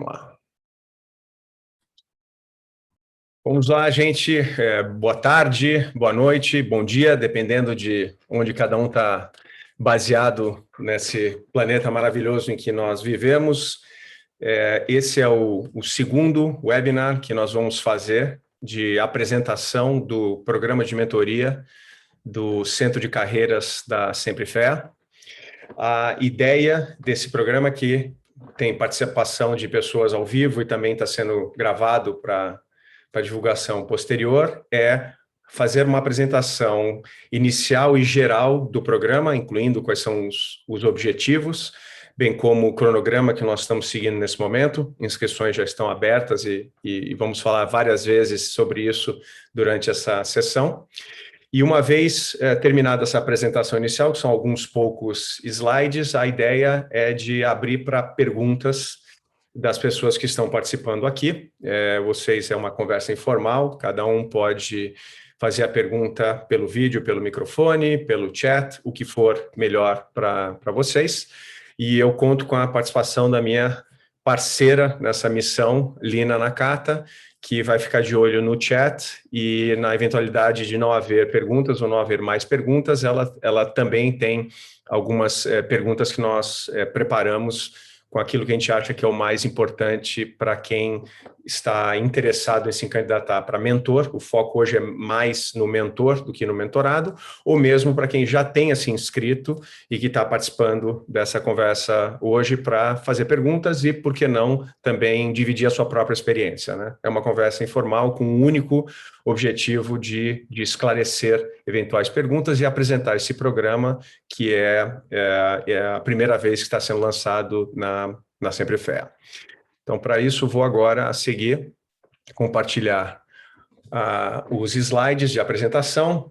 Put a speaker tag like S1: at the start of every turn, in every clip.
S1: lá. Vamos lá, gente. Boa tarde, boa noite, bom dia, dependendo de onde cada um está baseado nesse planeta maravilhoso em que nós vivemos. Esse é o segundo webinar que nós vamos fazer de apresentação do programa de mentoria do Centro de Carreiras da Sempre Fé. A ideia desse programa, que tem participação de pessoas ao vivo e também está sendo gravado para divulgação posterior, é fazer uma apresentação inicial e geral do programa, incluindo quais são os objetivos, bem como o cronograma que nós estamos seguindo nesse momento. Inscrições já estão abertas e vamos falar várias vezes sobre isso durante essa sessão. E uma vez terminada essa apresentação inicial, que são alguns poucos slides, a ideia é de abrir para perguntas das pessoas que estão participando aqui. É uma conversa informal, cada um pode fazer a pergunta pelo vídeo, pelo microfone, pelo chat, o que for melhor para vocês. E eu conto com a participação da minha parceira nessa missão, Lina Nakata, que vai ficar de olho no chat e na eventualidade de não haver perguntas ou não haver mais perguntas, ela também tem algumas perguntas que nós preparamos com aquilo que a gente acha que é o mais importante para quem está interessado em se candidatar para mentor. O foco hoje é mais no mentor do que no mentorado, ou mesmo para quem já tenha se inscrito e que está participando dessa conversa hoje para fazer perguntas e, por que não, também dividir a sua própria experiência, né? É uma conversa informal com o único objetivo de esclarecer eventuais perguntas e apresentar esse programa, que é a primeira vez que está sendo lançado na Sempre Fé. Então, para isso, vou agora, a seguir, compartilhar os slides de apresentação.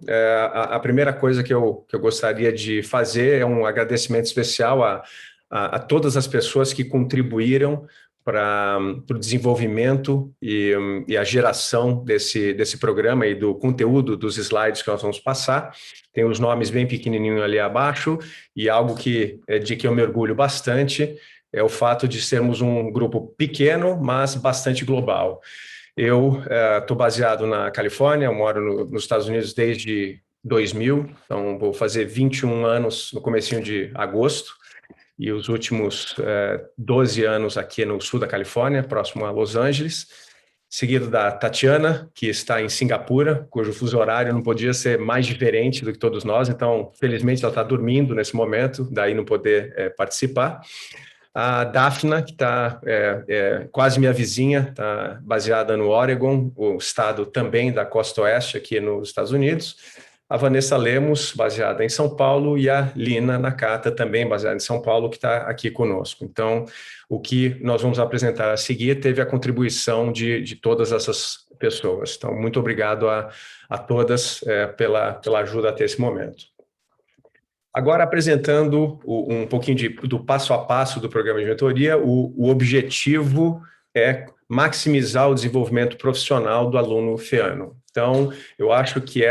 S1: A primeira coisa que eu gostaria de fazer é um agradecimento especial a todas as pessoas que contribuíram para o desenvolvimento e a geração desse programa e do conteúdo dos slides que nós vamos passar. Tem os nomes bem pequenininhos ali abaixo, e algo de que eu me orgulho bastante é o fato de sermos um grupo pequeno, mas bastante global. Eu estou baseado na Califórnia, eu moro nos Estados Unidos desde 2000, então vou fazer 21 anos no comecinho de agosto, e os últimos 12 anos aqui no sul da Califórnia, próximo a Los Angeles, seguido da Tatiana, que está em Singapura, cujo fuso horário não podia ser mais diferente do que todos nós, então, felizmente, ela está dormindo nesse momento, daí não poder participar. A Daphna, que está quase minha vizinha, está baseada no Oregon, o estado também da costa oeste aqui nos Estados Unidos. A Vanessa Lemos, baseada em São Paulo, e a Lina Nakata, também baseada em São Paulo, que está aqui conosco. Então, o que nós vamos apresentar a seguir teve a contribuição de todas essas pessoas. Então, muito obrigado a todas pela ajuda até esse momento. Agora, apresentando um pouquinho do passo a passo do programa de mentoria, o objetivo é maximizar o desenvolvimento profissional do aluno feano. Então, eu acho que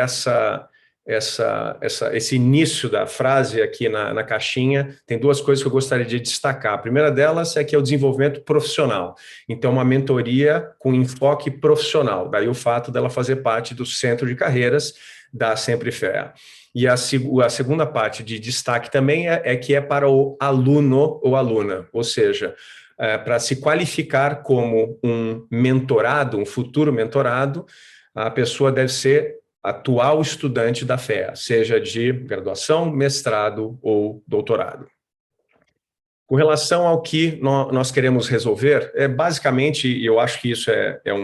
S1: esse início da frase aqui na caixinha tem duas coisas que eu gostaria de destacar. A primeira delas é que é o desenvolvimento profissional. Então, uma mentoria com enfoque profissional. Daí o fato dela fazer parte do Centro de Carreiras da Sempre Fé. E a segunda parte de destaque também é que é para o aluno ou aluna, ou seja, para se qualificar como um mentorado, um futuro mentorado, a pessoa deve ser atual estudante da fé, seja de graduação, mestrado ou doutorado. Com relação ao que nós queremos resolver, basicamente, e eu acho que isso é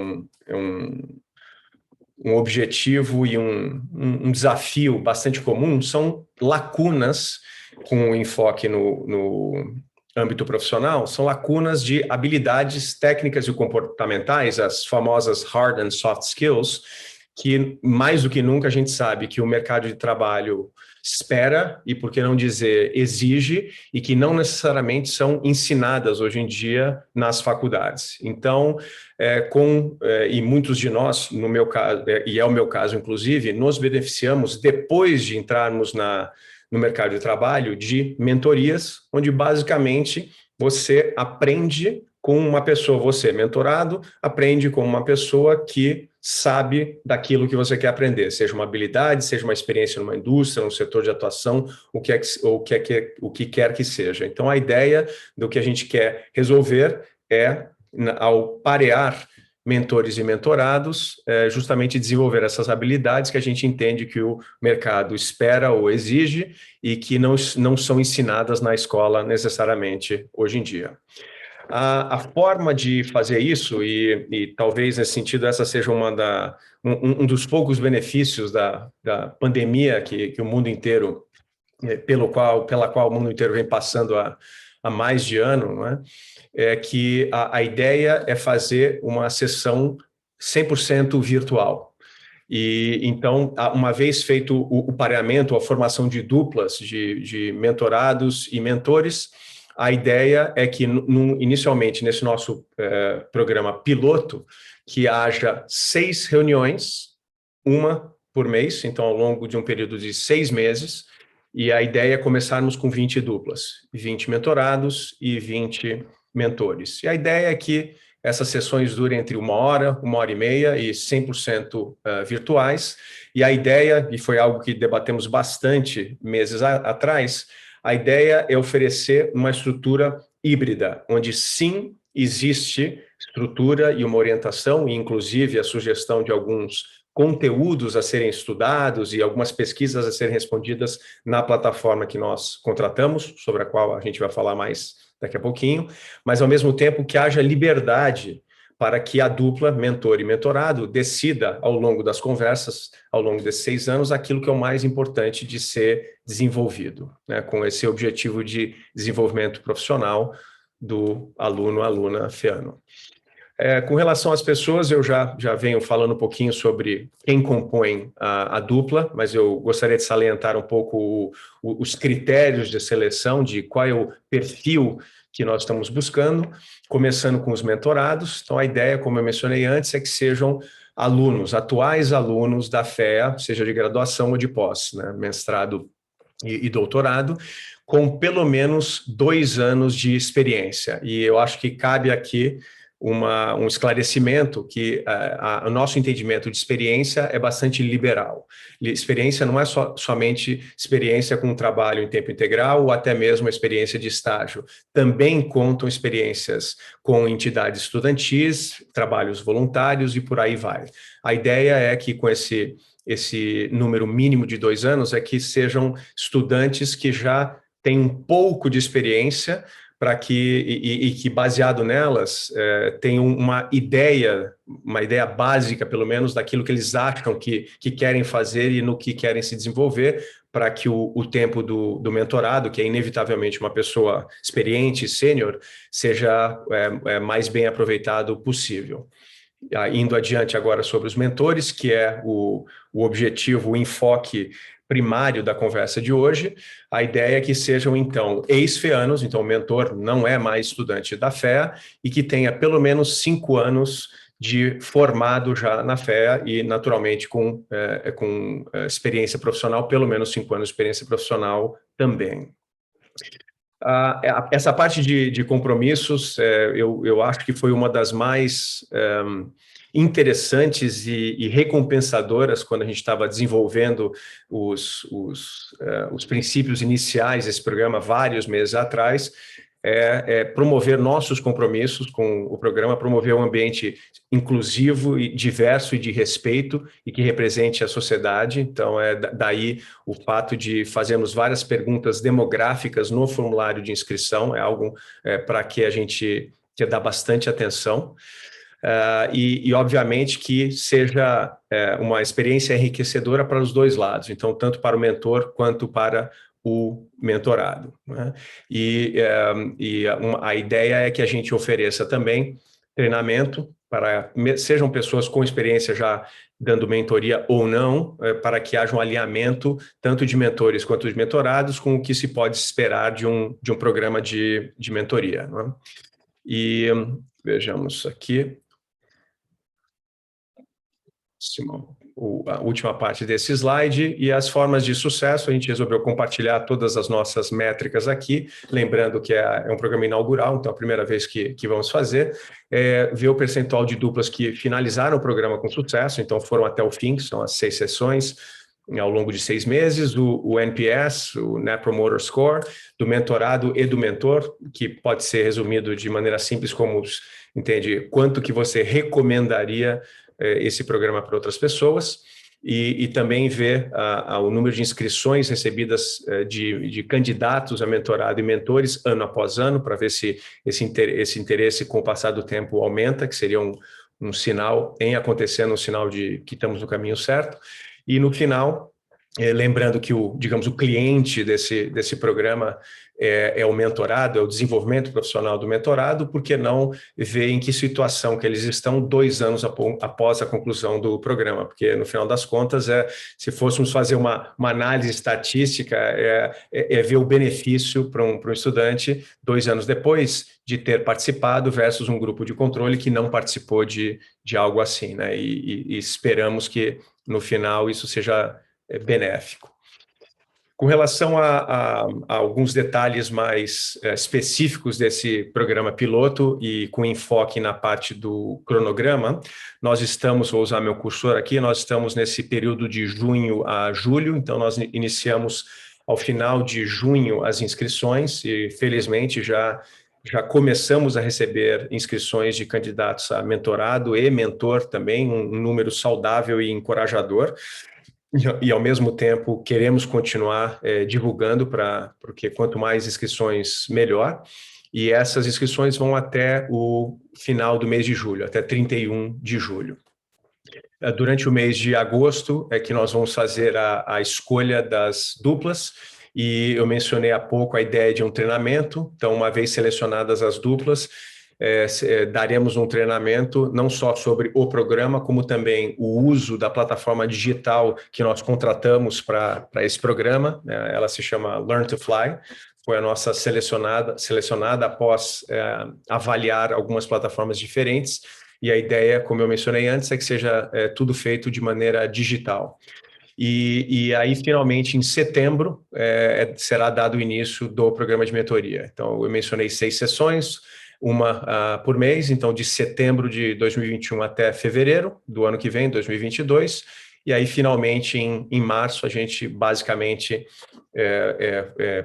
S1: um objetivo e um desafio bastante comum, são lacunas com enfoque no âmbito profissional, são lacunas de habilidades técnicas e comportamentais, as famosas hard and soft skills, que mais do que nunca a gente sabe que o mercado de trabalho espera e, por que não dizer, exige, e que não necessariamente são ensinadas hoje em dia nas faculdades. Então, e muitos de nós, no meu caso, e é o meu caso inclusive, nos beneficiamos, depois de entrarmos no mercado de trabalho, de mentorias, onde basicamente você aprende com uma pessoa, você, mentorado, aprende com uma pessoa que sabe daquilo que você quer aprender, seja uma habilidade, seja uma experiência numa indústria, num setor de atuação, o que quer que seja. Então, a ideia do que a gente quer resolver é, ao parear mentores e mentorados, justamente desenvolver essas habilidades que a gente entende que o mercado espera ou exige e que não são ensinadas na escola necessariamente hoje em dia. A forma de fazer isso, e talvez nesse sentido essa seja um dos poucos benefícios da pandemia que o mundo inteiro, pela qual o mundo inteiro vem passando há mais de ano, não é? É que a ideia é fazer uma sessão 100% virtual. E então, uma vez feito o pareamento, a formação de duplas de mentorados e mentores, a ideia é que, inicialmente, nesse nosso programa piloto, que haja 6 reuniões, uma por mês, então ao longo de um período de 6 meses, e a ideia é começarmos com 20 duplas, 20 mentorados e 20 mentores. E a ideia é que essas sessões durem entre 1 hora e meia e 100% virtuais. E a ideia, e foi algo que debatemos bastante meses atrás, a ideia é oferecer uma estrutura híbrida, onde sim existe estrutura e uma orientação, e inclusive a sugestão de alguns conteúdos a serem estudados e algumas pesquisas a serem respondidas na plataforma que nós contratamos, sobre a qual a gente vai falar mais daqui a pouquinho, mas ao mesmo tempo que haja liberdade para que a dupla, mentor e mentorado, decida ao longo das conversas, ao longo desses 6 anos, aquilo que é o mais importante de ser desenvolvido, né, com esse objetivo de desenvolvimento profissional do aluno, aluna FEANO. Com relação às pessoas, eu já venho falando um pouquinho sobre quem compõe a dupla, mas eu gostaria de salientar um pouco os critérios de seleção, de qual é o perfil que nós estamos buscando, começando com os mentorados. Então, a ideia, como eu mencionei antes, é que sejam alunos, atuais alunos da FEA, seja de graduação ou de pós, né, mestrado e doutorado, com pelo menos 2 anos de experiência. E eu acho que cabe aqui um esclarecimento que o nosso entendimento de experiência é bastante liberal. Experiência não é somente experiência com trabalho em tempo integral ou até mesmo experiência de estágio. Também contam experiências com entidades estudantis, trabalhos voluntários e por aí vai. A ideia é que com esse número mínimo de 2 anos é que sejam estudantes que já têm um pouco de experiência para que baseado nelas tenham uma ideia básica, pelo menos, daquilo que eles acham que querem fazer e no que querem se desenvolver, para que o tempo do mentorado, que é inevitavelmente uma pessoa experiente, sênior, seja mais bem aproveitado possível. Indo adiante agora sobre os mentores, que é o objetivo, o enfoque primário da conversa de hoje, a ideia é que sejam, então, ex-FEANOS, então o mentor não é mais estudante da FEA, e que tenha pelo menos 5 anos de formado já na FEA e, naturalmente, com experiência profissional, pelo menos 5 anos de experiência profissional também. Essa parte de compromissos, eu acho que foi uma das mais interessantes e recompensadoras quando a gente estava desenvolvendo os princípios iniciais desse programa vários meses atrás, promover nossos compromissos com o programa, promover um ambiente inclusivo e diverso e de respeito e que represente a sociedade. Então, daí o fato de fazermos várias perguntas demográficas no formulário de inscrição, é algo para que a gente quer dar bastante atenção. E, obviamente, que seja uma experiência enriquecedora para os dois lados, então, tanto para o mentor quanto para o mentorado, né? A ideia é que a gente ofereça também treinamento para sejam pessoas com experiência já dando mentoria ou não, para que haja um alinhamento tanto de mentores quanto de mentorados com o que se pode esperar de um programa de mentoria, né? E vejamos aqui. a última parte desse slide, e as formas de sucesso. A gente resolveu compartilhar todas as nossas métricas aqui, lembrando que é um programa inaugural, então é a primeira vez que vamos fazer, ver o percentual de duplas que finalizaram o programa com sucesso, então foram até o fim, que são as 6 sessões, ao longo de 6 meses, o NPS, o Net Promoter Score, do mentorado e do mentor, que pode ser resumido de maneira simples como, entende, quanto que você recomendaria esse programa para outras pessoas, e também ver o número de inscrições recebidas de candidatos a mentorado e mentores ano após ano, para ver se esse interesse com o passar do tempo aumenta, que seria um sinal, um sinal de que estamos no caminho certo. E no final, lembrando que o cliente desse programa é o mentorado, é o desenvolvimento profissional do mentorado, por que não ver em que situação que eles estão 2 anos após a conclusão do programa? Porque, no final das contas, se fôssemos fazer uma análise estatística, ver o benefício para um estudante 2 anos depois de ter participado versus um grupo de controle que não participou de algo assim, né? E esperamos que, no final, isso seja benéfico. Com relação a alguns detalhes mais específicos desse programa piloto e com enfoque na parte do cronograma, nós estamos, vou usar meu cursor aqui, nós estamos nesse período de junho a julho, então nós iniciamos ao final de junho as inscrições e, felizmente, já começamos a receber inscrições de candidatos a mentorado e mentor também, um número saudável e encorajador. E, ao mesmo tempo, queremos continuar divulgando, porque quanto mais inscrições, melhor. E essas inscrições vão até o final do mês de julho, até 31 de julho. Durante o mês de agosto é que nós vamos fazer a escolha das duplas, e eu mencionei há pouco a ideia de um treinamento. Então, uma vez selecionadas as duplas, daremos um treinamento não só sobre o programa, como também o uso da plataforma digital que nós contratamos para esse programa. Ela se chama Learn to Fly, foi a nossa selecionada após avaliar algumas plataformas diferentes, e a ideia, como eu mencionei antes, é que seja tudo feito de maneira digital. E aí, finalmente, em setembro, será dado o início do programa de mentoria. Então, eu mencionei 6 sessões, uma por mês, então de setembro de 2021 até fevereiro do ano que vem, 2022, e aí finalmente em março a gente basicamente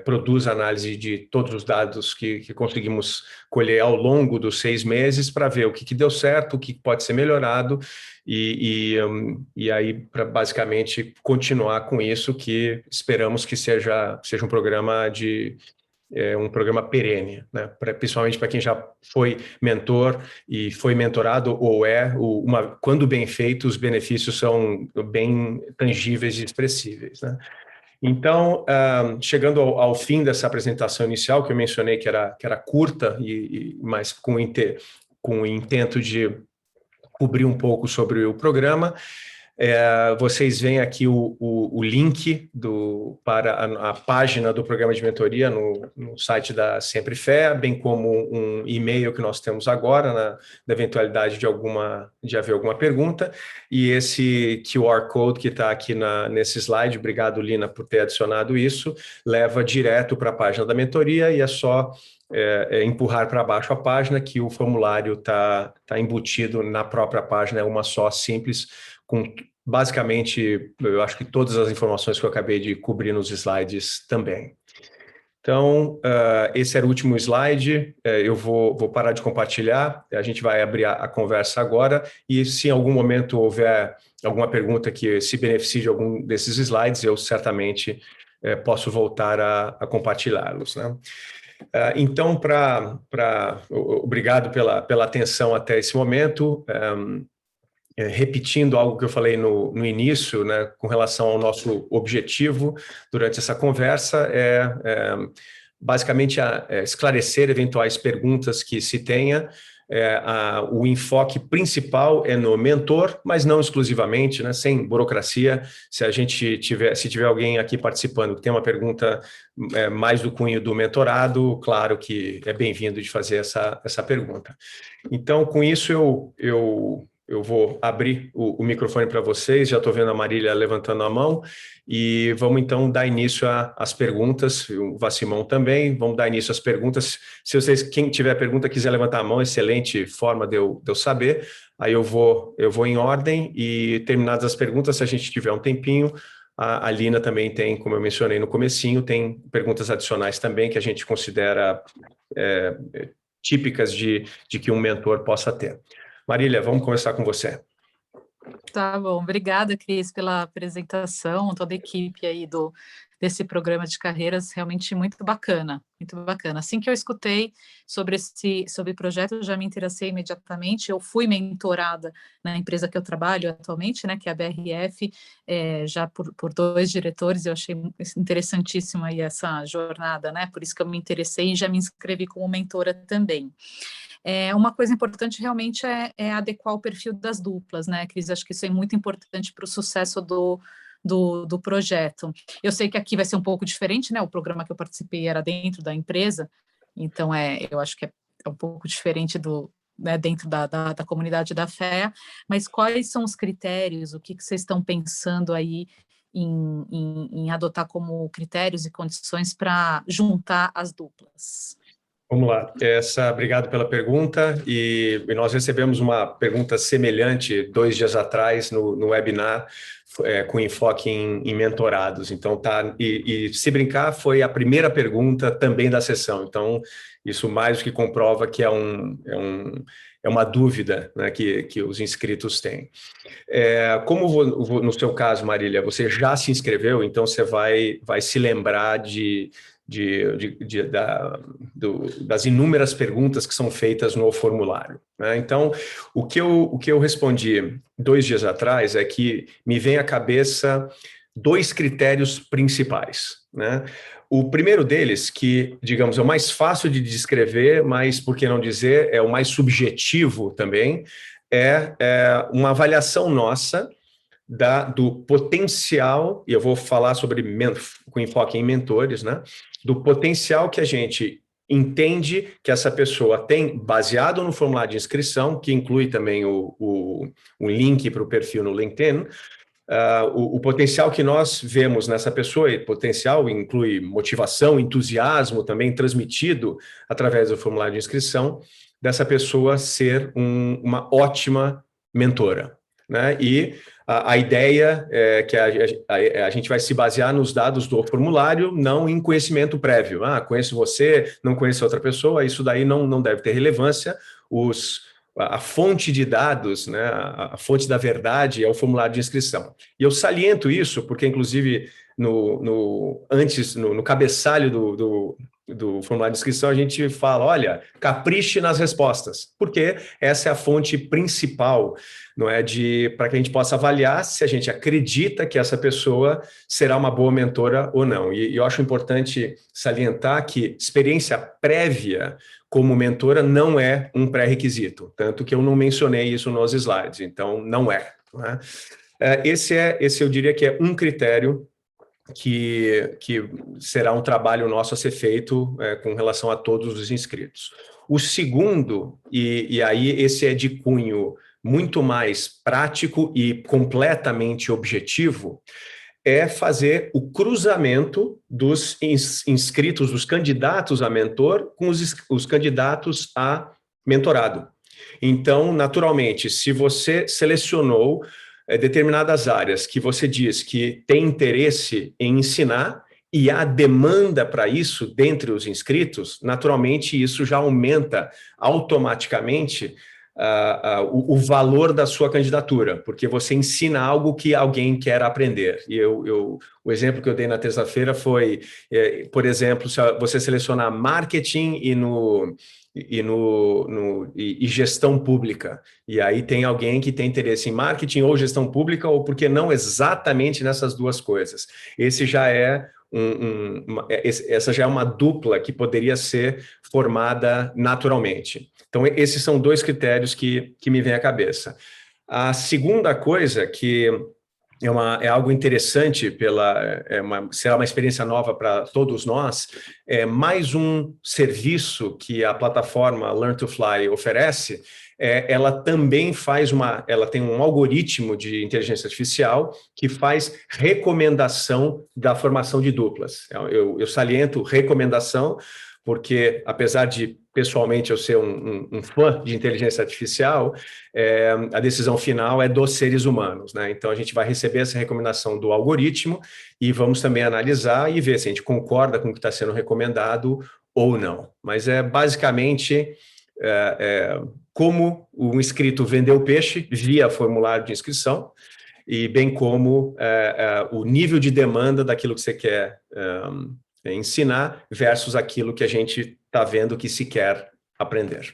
S1: produz análise de todos os dados que conseguimos colher ao longo dos 6 meses para ver o que deu certo, o que pode ser melhorado, e aí para basicamente continuar com isso, que esperamos que seja um programa um programa perene, né? Principalmente para quem já foi mentor e foi mentorado ou quando bem feito, os benefícios são bem tangíveis e expressíveis, né? Então, chegando ao fim dessa apresentação inicial, que eu mencionei que era curta, mas com o intento de cobrir um pouco sobre o programa, vocês veem aqui o link para a página do programa de mentoria no site da Sempre Fé, bem como um e-mail que nós temos agora, na eventualidade de haver alguma pergunta, e esse QR Code que está aqui nesse slide, obrigado, Lina, por ter adicionado isso, leva direto para a página da mentoria, e é só empurrar para baixo a página, que o formulário está embutido na própria página, é uma só, simples, com basicamente, eu acho que todas as informações que eu acabei de cobrir nos slides também. Então, esse era o último slide, eu vou parar de compartilhar, a gente vai abrir a conversa agora, e se em algum momento houver alguma pergunta que se beneficie de algum desses slides, eu certamente posso voltar a compartilhá-los, né? Então, obrigado pela atenção até esse momento. Repetindo algo que eu falei no início, né, com relação ao nosso objetivo durante essa conversa, basicamente esclarecer eventuais perguntas que se tenha. O enfoque principal é no mentor, mas não exclusivamente, né, sem burocracia. Se tiver alguém aqui participando que tem uma pergunta mais do cunho do mentorado, claro que é bem-vindo de fazer essa pergunta. Então, com isso, eu eu vou abrir o microfone para vocês, já estou vendo a Marília levantando a mão, e vamos então dar início às perguntas, o Vassimão também, vamos dar início às perguntas. Se vocês, quem tiver pergunta, quiser levantar a mão, excelente forma de eu saber, aí eu vou em ordem, e terminadas as perguntas, se a gente tiver um tempinho, a Lina também tem, como eu mencionei no comecinho, tem perguntas adicionais também que a gente considera típicas de que um mentor possa ter. Marília, vamos começar com você.
S2: Tá bom, obrigada, Cris, pela apresentação, toda a equipe aí desse programa de carreiras, realmente muito bacana, muito bacana. Assim que eu escutei sobre o projeto, eu já me interessei imediatamente, eu fui mentorada na empresa que eu trabalho atualmente, né, que é a BRF, já por 2 diretores, eu achei interessantíssima aí essa jornada, né, por isso que eu me interessei e já me inscrevi como mentora também. Uma coisa importante realmente é adequar o perfil das duplas, né, Cris? Acho que isso é muito importante para o sucesso do projeto. Eu sei que aqui vai ser um pouco diferente, né? O programa que eu participei era dentro da empresa, então eu acho que é um pouco diferente né, dentro da comunidade da FEA, mas quais são os critérios, o que vocês estão pensando aí em adotar como critérios e condições para juntar as duplas?
S1: Vamos lá. Obrigado pela pergunta. E nós recebemos uma pergunta semelhante 2 dias atrás no webinar, com enfoque em mentorados. Então, e se brincar, foi a primeira pergunta também da sessão. Então, isso mais do que comprova que é uma dúvida, né, que os inscritos têm. Como no seu caso, Marília, você já se inscreveu, então você vai se lembrar das inúmeras perguntas que são feitas no formulário, né? Então, o que eu respondi 2 dias atrás é que me vem à cabeça 2 critérios principais, né? O primeiro deles, que, digamos, é o mais fácil de descrever, mas, por que não dizer, é o mais subjetivo também, é uma avaliação nossa do potencial, e eu vou falar com enfoque em mentores, né? Do potencial que a gente entende que essa pessoa tem, baseado no formulário de inscrição, que inclui também o link para o perfil no LinkedIn, o potencial que nós vemos nessa pessoa, e potencial inclui motivação, entusiasmo também transmitido através do formulário de inscrição, dessa pessoa ser uma ótima mentora, né? E a ideia é que a gente vai se basear nos dados do formulário, não em conhecimento prévio. Conheço você, não conheço outra pessoa, isso daí não deve ter relevância. A fonte de dados, né, a fonte da verdade é o formulário de inscrição. E eu saliento isso porque, inclusive, no cabeçalho do formulário de inscrição, a gente fala, olha, capriche nas respostas, porque essa é a fonte principal, não é, para que a gente possa avaliar se a gente acredita que essa pessoa será uma boa mentora ou não. E eu acho importante salientar que experiência prévia como mentora não é um pré-requisito, tanto que eu não mencionei isso nos slides, então não é. Né? Esse eu diria que é um critério que será um trabalho nosso a ser feito com relação a todos os inscritos. O segundo, e aí esse é de cunho muito mais prático e completamente objetivo, é fazer o cruzamento dos inscritos, dos candidatos a mentor, com os candidatos a mentorado. Então, naturalmente, se você selecionou determinadas áreas que você diz que tem interesse em ensinar e há demanda para isso dentre os inscritos, naturalmente isso já aumenta automaticamente o valor da sua candidatura, porque você ensina algo que alguém quer aprender. E o exemplo que eu dei na terça-feira foi, por exemplo, se você selecionar marketing e gestão pública. E aí tem alguém que tem interesse em marketing ou gestão pública, ou porque não exatamente nessas duas coisas. Esse já é essa já é uma dupla que poderia ser formada naturalmente. Então, esses são 2 critérios que me vêm à cabeça. A segunda coisa que é algo interessante, será uma experiência nova para todos nós, é mais um serviço que a plataforma Learn to Fly oferece, ela também ela tem um algoritmo de inteligência artificial que faz recomendação da formação de duplas. Eu saliento recomendação, porque apesar de pessoalmente eu ser um fã de inteligência artificial, a decisão final é dos seres humanos, né? Então a gente vai receber essa recomendação do algoritmo e vamos também analisar e ver se a gente concorda com o que está sendo recomendado ou não. Mas basicamente como o inscrito vendeu o peixe via formulário de inscrição, e bem como o nível de demanda daquilo que você quer ensinar versus aquilo que a gente está vendo que se quer aprender.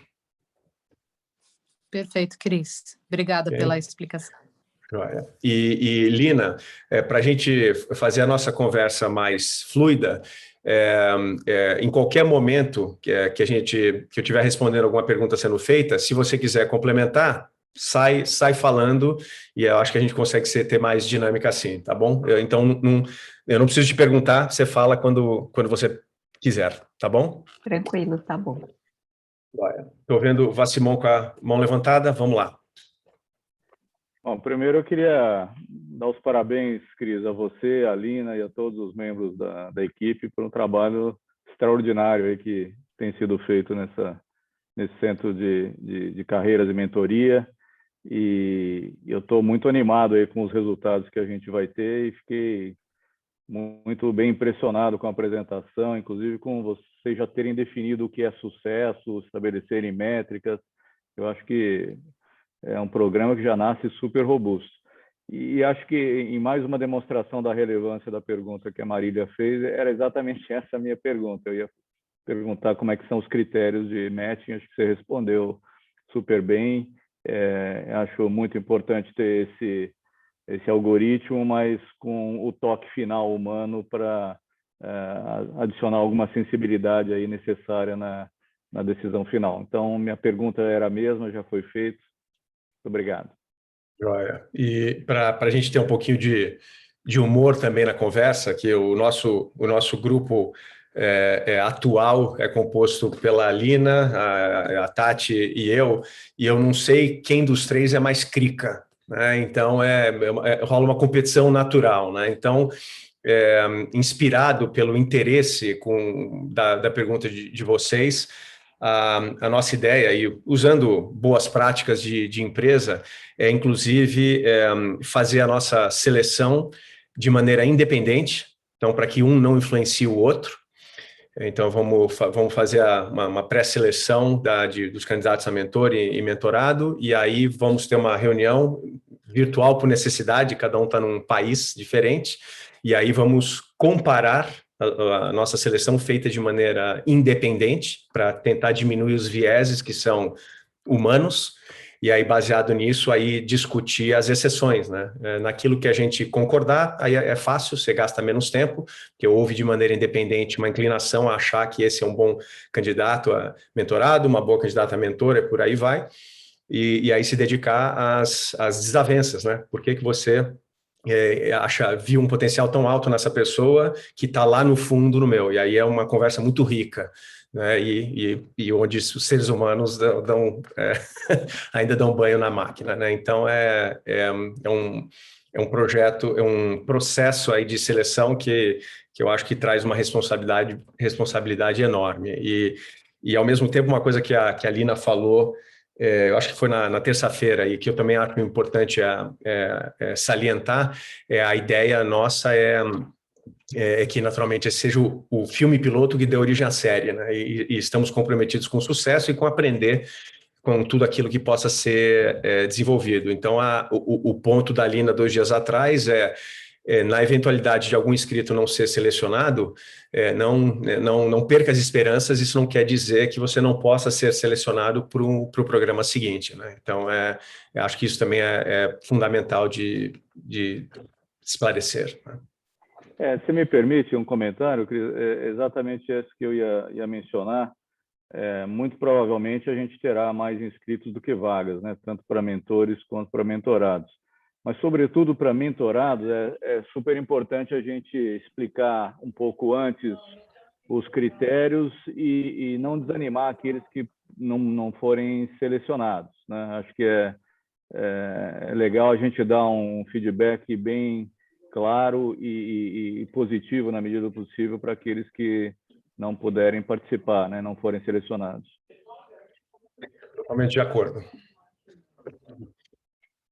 S2: Perfeito, Cris. Obrigada pela explicação.
S1: Joia. E Lina, para a gente fazer a nossa conversa mais fluida, em qualquer momento que eu estiver respondendo alguma pergunta sendo feita, se você quiser complementar, sai falando, e eu acho que a gente consegue ter mais dinâmica assim, tá bom? Então, eu não preciso te perguntar, você fala quando você quiser, tá bom?
S3: Tranquilo, tá bom.
S1: Estou vendo o Vassimon com a mão levantada, vamos lá.
S4: Bom, primeiro eu queria dar os parabéns, Cris, a você, a Lina e a todos os membros da equipe por um trabalho extraordinário aí que tem sido feito nesse centro de carreiras e mentoria. E eu estou muito animado aí com os resultados que a gente vai ter e fiquei muito bem impressionado com a apresentação, inclusive com vocês já terem definido o que é sucesso, estabelecerem métricas. Eu acho que é um programa que já nasce super robusto. E acho que em mais uma demonstração da relevância da pergunta que a Marília fez, era exatamente essa a minha pergunta. Eu ia perguntar como é que são os critérios de matching, acho que você respondeu super bem. Acho muito importante ter esse algoritmo, mas com o toque final humano para adicionar alguma sensibilidade aí necessária na decisão final. Então, minha pergunta era a mesma, já foi feita. Muito obrigado.
S1: Joia. E para a gente ter um pouquinho de humor também na conversa, que o nosso grupo atual é composto pela Lina, a Tati e eu não sei quem dos três é mais crica, né? Então rola uma competição natural, né? Então, inspirado pelo interesse da pergunta de vocês, a nossa ideia, e usando boas práticas de empresa, inclusive, fazer a nossa seleção de maneira independente, então, para que um não influencie o outro. Então, vamos fazer uma pré-seleção dos candidatos a mentor e mentorado, e aí vamos ter uma reunião virtual por necessidade, cada um está num país diferente, e aí vamos comparar a nossa seleção feita de maneira independente para tentar diminuir os vieses que são humanos, e aí baseado nisso aí discutir as exceções, né? Naquilo que a gente concordar, aí é fácil, você gasta menos tempo, porque houve de maneira independente uma inclinação a achar que esse é um bom candidato a mentorado, uma boa candidata a mentora, e por aí vai, e aí se dedicar às desavenças, né? Por que você viu um potencial tão alto nessa pessoa que está lá no fundo no meu, e aí é uma conversa muito rica, né? E onde os seres humanos ainda dão banho na máquina, né? Então é um projeto, é um processo aí de seleção que eu acho que traz uma responsabilidade enorme, e ao mesmo tempo uma coisa que a Lina falou, eu acho que foi na terça-feira, e que eu também acho importante salientar, a ideia nossa que naturalmente esse seja o filme piloto que dê origem à série, né? E estamos comprometidos com o sucesso e com aprender com tudo aquilo que possa ser desenvolvido. Então, o ponto da Lina 2 dias atrás na eventualidade de algum inscrito não ser selecionado, não perca as esperanças, isso não quer dizer que você não possa ser selecionado para o programa seguinte, né? Então, eu acho que isso também é fundamental de esclarecer, né?
S4: Se me permite um comentário, Cris, exatamente esse que eu ia mencionar. Muito provavelmente a gente terá mais inscritos do que vagas, né? Tanto para mentores quanto para mentorados. Mas, sobretudo, para mentorados, é super importante a gente explicar um pouco antes os critérios e não desanimar aqueles que não forem selecionados. né? Acho que é legal a gente dar um feedback bem claro e positivo na medida do possível para aqueles que não puderem participar, né? Não forem selecionados.
S1: Totalmente de acordo.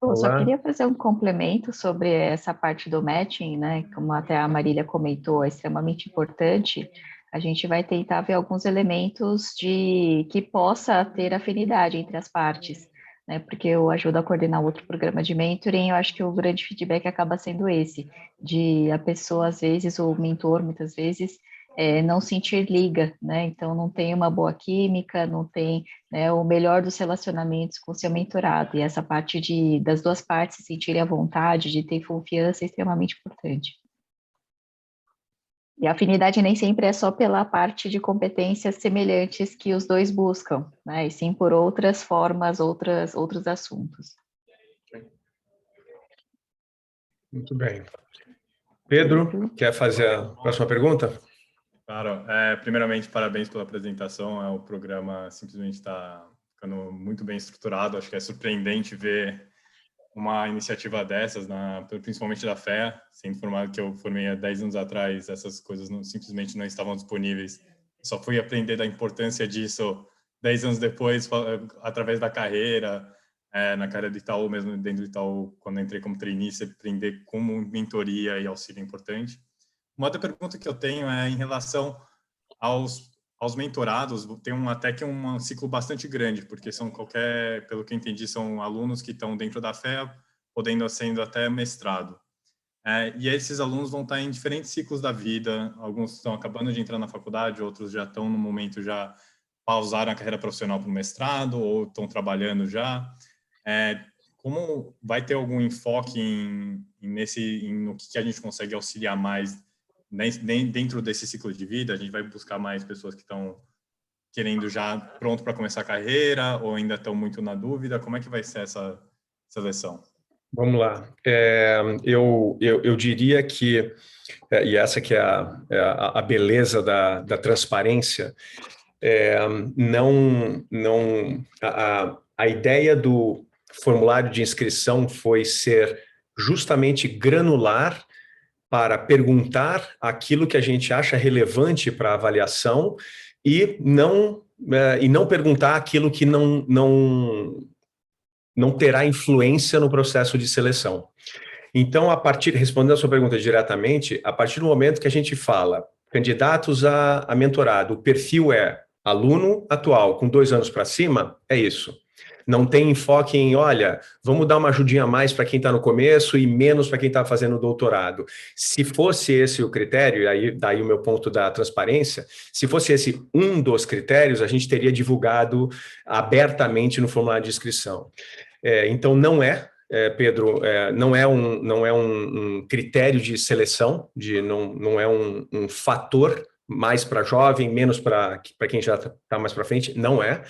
S3: Eu só
S1: Olá.
S3: queria fazer um complemento sobre essa parte do matching, né? Como até a Marília comentou, é extremamente importante. A gente vai tentar ver alguns elementos que possa ter afinidade entre as partes, né? Porque eu ajudo a coordenar outro programa de mentoring, eu acho que o grande feedback acaba sendo esse, de a pessoa, às vezes, o mentor, muitas vezes, não sentir liga, né? Então, não tem uma boa química, não tem, né, o melhor dos relacionamentos com seu mentorado. E essa parte das duas partes se sentirem à vontade, de ter confiança, é extremamente importante. E a afinidade nem sempre é só pela parte de competências semelhantes que os dois buscam, né? E sim por outras formas, outros assuntos.
S1: Muito bem. Pedro, quer fazer a próxima pergunta?
S5: Claro. Primeiramente, parabéns pela apresentação. O programa simplesmente está ficando muito bem estruturado. Acho que é surpreendente ver uma iniciativa dessas, principalmente da FEA, sendo informado que eu formei há 10 anos atrás, essas coisas simplesmente não estavam disponíveis. Só fui aprender da importância disso 10 anos depois, através da carreira, na carreira do Itaú, mesmo dentro do Itaú, quando entrei como trainee, você aprender como mentoria e auxílio é importante. Uma outra pergunta que eu tenho é em relação aos mentorados. Tem até que um ciclo bastante grande, porque pelo que eu entendi, são alunos que estão dentro da FEA, podendo sendo até mestrado. E esses alunos vão estar em diferentes ciclos da vida. Alguns estão acabando de entrar na faculdade, outros já estão no momento, já pausaram a carreira profissional para o mestrado, ou estão trabalhando já. Como vai ter algum enfoque no que a gente consegue auxiliar mais dentro desse ciclo de vida? A gente vai buscar mais pessoas que estão querendo já pronto para começar a carreira ou ainda estão muito na dúvida? Como é que vai ser essa seleção?
S1: Vamos lá. Eu diria que, e essa que é a beleza da transparência, a ideia do formulário de inscrição foi ser justamente granular para perguntar aquilo que a gente acha relevante para a avaliação e não perguntar aquilo que não terá influência no processo de seleção. Então, respondendo a sua pergunta diretamente, a partir do momento que a gente fala candidatos a mentorado, o perfil é aluno atual, com 2 anos para cima, é isso. Não tem enfoque em, olha, vamos dar uma ajudinha a mais para quem está no começo e menos para quem está fazendo doutorado. Se fosse esse o critério, e daí o meu ponto da transparência, se fosse esse um dos critérios, a gente teria divulgado abertamente no formulário de inscrição. Então, não é, Pedro, não é um critério de seleção, não é um fator mais para jovem, menos para quem já está mais para frente, não é.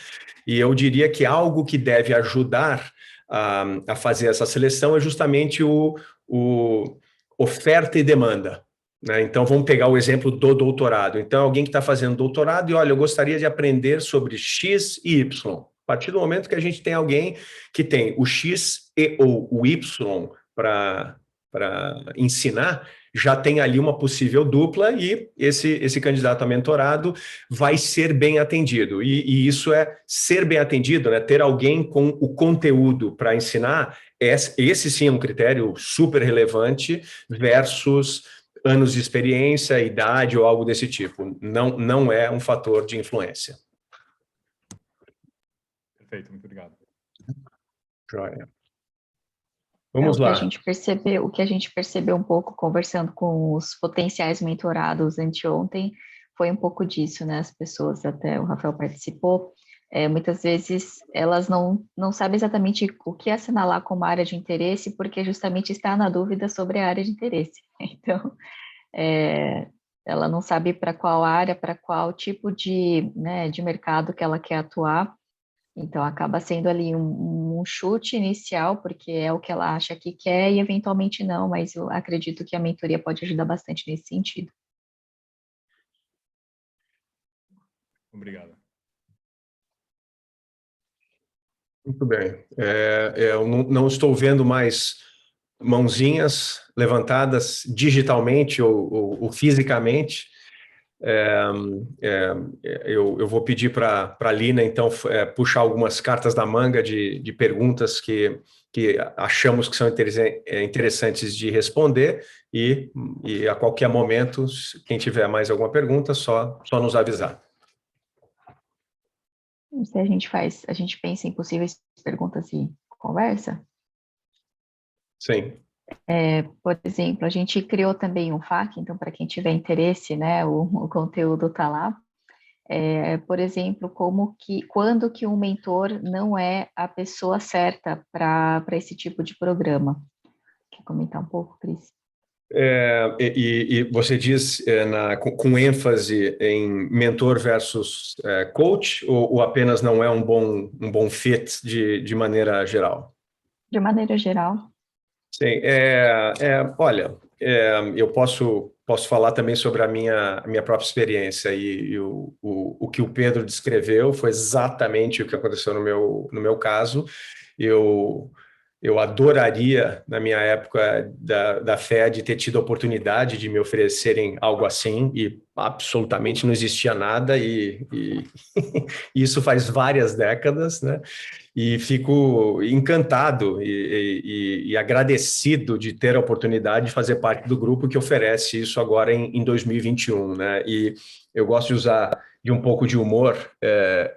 S1: E eu diria que algo que deve ajudar a fazer essa seleção é justamente o oferta e demanda, né? Então, vamos pegar o exemplo do doutorado. Então, alguém que está fazendo doutorado e, olha, eu gostaria de aprender sobre X e Y. A partir do momento que a gente tem alguém que tem o X e ou o Y para ensinar, já tem ali uma possível dupla e esse candidato a mentorado vai ser bem atendido. E isso é ser bem atendido, né? Ter alguém com o conteúdo para ensinar, esse sim é um critério super relevante versus anos de experiência, idade ou algo desse tipo. Não é um fator de influência.
S5: Perfeito, muito obrigado.
S1: Joia. Vamos lá.
S3: O que a gente percebeu um pouco conversando com os potenciais mentorados anteontem foi um pouco disso, né? As pessoas, até o Rafael participou, muitas vezes elas não sabem exatamente o que assinalar como área de interesse, porque justamente está na dúvida sobre a área de interesse. Então, ela não sabe para qual área, para qual tipo de mercado que ela quer atuar. Então, acaba sendo ali um chute inicial, porque é o que ela acha que quer e eventualmente não, mas eu acredito que a mentoria pode ajudar bastante nesse sentido.
S5: Obrigado.
S1: Muito bem. Eu não estou vendo mais mãozinhas levantadas digitalmente ou fisicamente. É, eu vou pedir para a Lina, então, puxar algumas cartas da manga de perguntas que achamos que são interessantes de responder e a qualquer momento, quem tiver mais alguma pergunta, só nos avisar.
S3: Se a gente pensa em possíveis perguntas e conversa.
S1: Sim.
S3: Por exemplo, a gente criou também um FAQ, então para quem tiver interesse, né, o conteúdo está lá. Por exemplo, quando que um mentor não é a pessoa certa para esse tipo de programa? Quer comentar um pouco, Cris?
S1: E você diz com ênfase em mentor versus coach, ou apenas não é um bom fit de maneira geral?
S3: De maneira geral.
S1: Sim, olha, eu posso falar também sobre a minha própria experiência e o que o Pedro descreveu foi exatamente o que aconteceu no meu caso. Eu adoraria, na minha época da FED, ter tido a oportunidade de me oferecerem algo assim, e absolutamente não existia nada, e isso faz várias décadas, né? E fico encantado e agradecido de ter a oportunidade de fazer parte do grupo que oferece isso agora em 2021, né? E eu gosto de usar de um pouco de humor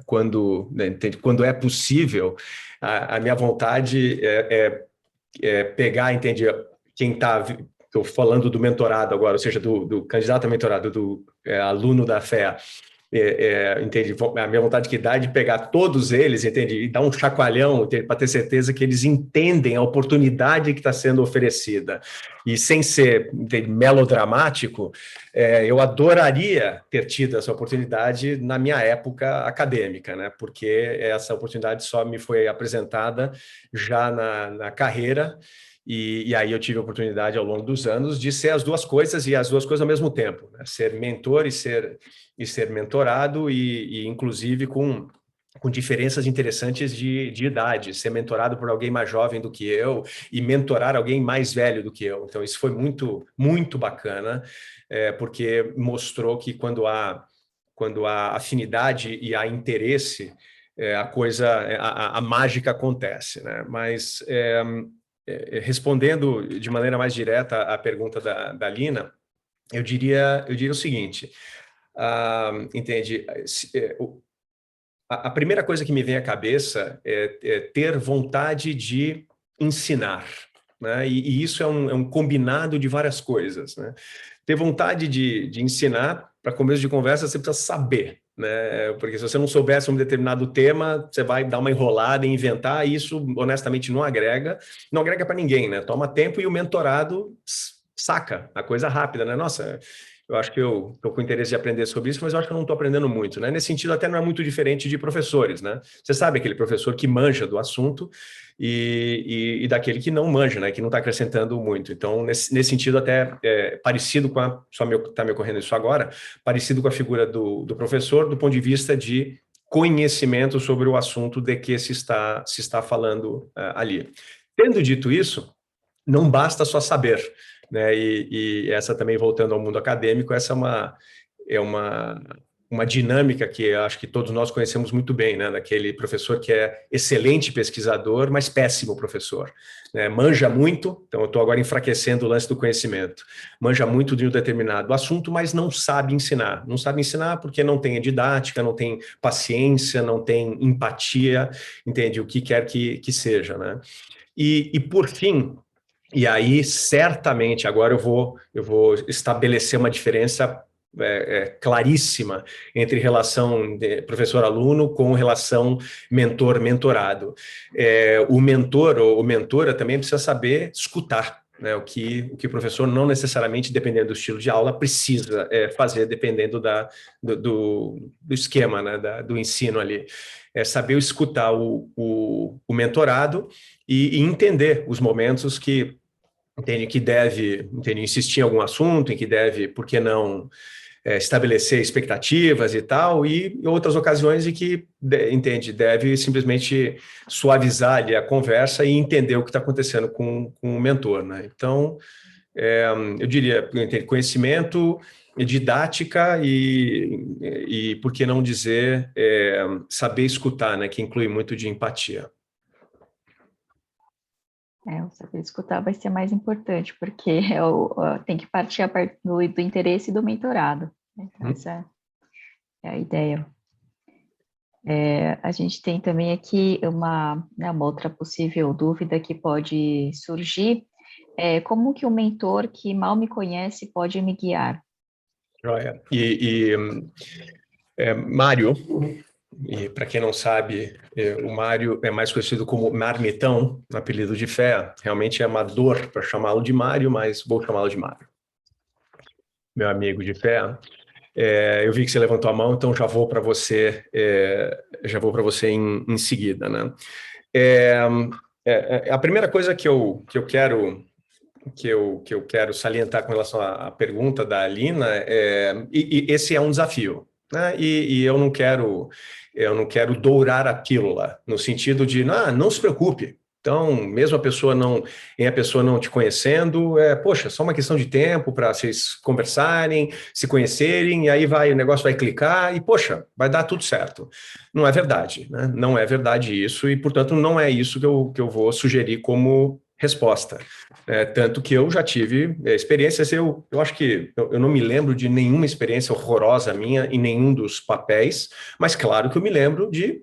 S1: quando é possível. A minha vontade é pegar, entende? Quem está... Estou falando do mentorado agora, ou seja, do candidato a mentorado, do aluno da FEA. Entende? A minha vontade que dá é de pegar todos eles, entende? E dar um chacoalhão para ter certeza que eles entendem a oportunidade que está sendo oferecida. E sem ser, entende, melodramático, eu adoraria ter tido essa oportunidade na minha época acadêmica, né? Porque essa oportunidade só me foi apresentada já na carreira. E aí eu tive a oportunidade ao longo dos anos de ser as duas coisas e as duas coisas ao mesmo tempo, né? Ser mentor e ser mentorado e inclusive com diferenças interessantes de idade, ser mentorado por alguém mais jovem do que eu e mentorar alguém mais velho do que eu. Então isso foi muito, muito bacana, porque mostrou que quando há afinidade e há interesse, a mágica acontece, né? Mas respondendo de maneira mais direta à pergunta da Lina, eu diria o seguinte: entende? A primeira coisa que me vem à cabeça é ter vontade de ensinar, né? E isso é um combinado de várias coisas, né? Ter vontade de ensinar, para começo de conversa, você precisa saber, né? Porque se você não soubesse um determinado tema, você vai dar uma enrolada e inventar, e isso, honestamente, não agrega para ninguém, né? Toma tempo e o mentorado saca a coisa rápida, né? Nossa, eu acho que eu estou com interesse de aprender sobre isso, mas eu acho que eu não estou aprendendo muito, né? Nesse sentido, até não é muito diferente de professores, né? Você sabe aquele professor que manja do assunto e daquele que não manja, né? Que não está acrescentando muito. Então, nesse sentido, até parecido com está me ocorrendo isso agora, parecido com a figura do professor, do ponto de vista de conhecimento sobre o assunto de que se está falando ali. Tendo dito isso, não basta só saber, né? E essa também, voltando ao mundo acadêmico, essa é uma dinâmica que eu acho que todos nós conhecemos muito bem, né? Daquele professor que é excelente pesquisador, mas péssimo professor, né? Manja muito, então eu estou agora enfraquecendo o lance do conhecimento, manja muito de um determinado assunto, mas não sabe ensinar. Não sabe ensinar porque não tem didática, não tem paciência, não tem empatia, entende? O que quer que seja, né? E por fim, e aí, certamente, agora eu vou estabelecer uma diferença claríssima entre relação de professor-aluno com relação mentor-mentorado. O mentor ou mentora também precisa saber escutar, né? O que o professor, não necessariamente, dependendo do estilo de aula, precisa fazer, dependendo do esquema, né? Do ensino ali. É saber escutar o mentorado e entender os momentos que deve insistir em algum assunto, em que deve, por que não, estabelecer expectativas e tal, e outras ocasiões em que, deve simplesmente suavizar ali a conversa e entender o que está acontecendo com o mentor, né? Então, eu diria, conhecimento, didática e por que não dizer, saber escutar, né? Que inclui muito de empatia.
S3: O saber escutar vai ser mais importante, porque tem que partir do interesse do mentorado. Então, essa é a ideia. A gente tem também aqui uma outra possível dúvida que pode surgir. Como que o mentor que mal me conhece pode me guiar?
S1: Joia. Mário, e para quem não sabe, o Mário é mais conhecido como Marmitão, no apelido de fé. Realmente é amador para chamá-lo de Mário, mas vou chamá-lo de Mário. Meu amigo de fé. Eu vi que você levantou a mão, então já vou para você, em seguida, né? A primeira coisa que eu quero salientar com relação à pergunta da Alina e esse é um desafio, né? E eu não quero dourar a pílula no sentido de não se preocupe. Então, mesmo a pessoa não te conhecendo, poxa, só uma questão de tempo para vocês conversarem, se conhecerem, e aí o negócio vai clicar e, poxa, vai dar tudo certo. Não é verdade, né? Não é verdade isso, e, portanto, não é isso que eu vou sugerir como resposta. Tanto que eu já tive experiências, eu acho que eu não me lembro de nenhuma experiência horrorosa minha em nenhum dos papéis, mas claro que eu me lembro de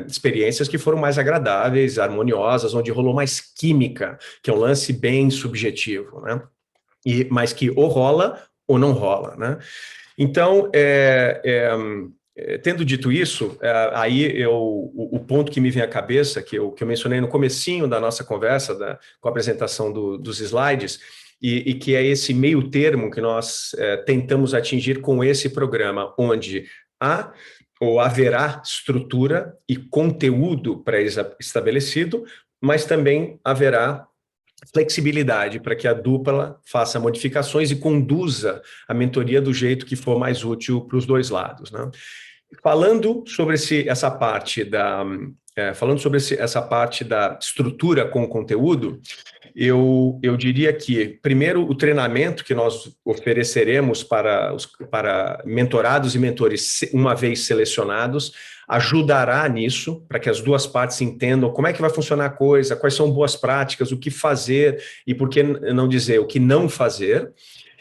S1: experiências que foram mais agradáveis, harmoniosas, onde rolou mais química, que é um lance bem subjetivo, né? Mas que ou rola ou não rola, né? Então, tendo dito isso, aí o ponto que me vem à cabeça, que eu mencionei no comecinho da nossa conversa, com a apresentação dos slides, e que é esse meio termo que nós tentamos atingir com esse programa, onde haverá estrutura e conteúdo pré-estabelecido, mas também haverá flexibilidade para que a dupla faça modificações e conduza a mentoria do jeito que for mais útil para os dois lados, né? Falando sobre essa parte da estrutura com conteúdo, eu diria que, primeiro, o treinamento que nós ofereceremos para mentorados e mentores, uma vez selecionados, ajudará nisso, para que as duas partes entendam como é que vai funcionar a coisa, quais são boas práticas, o que fazer e, por que não dizer, o que não fazer.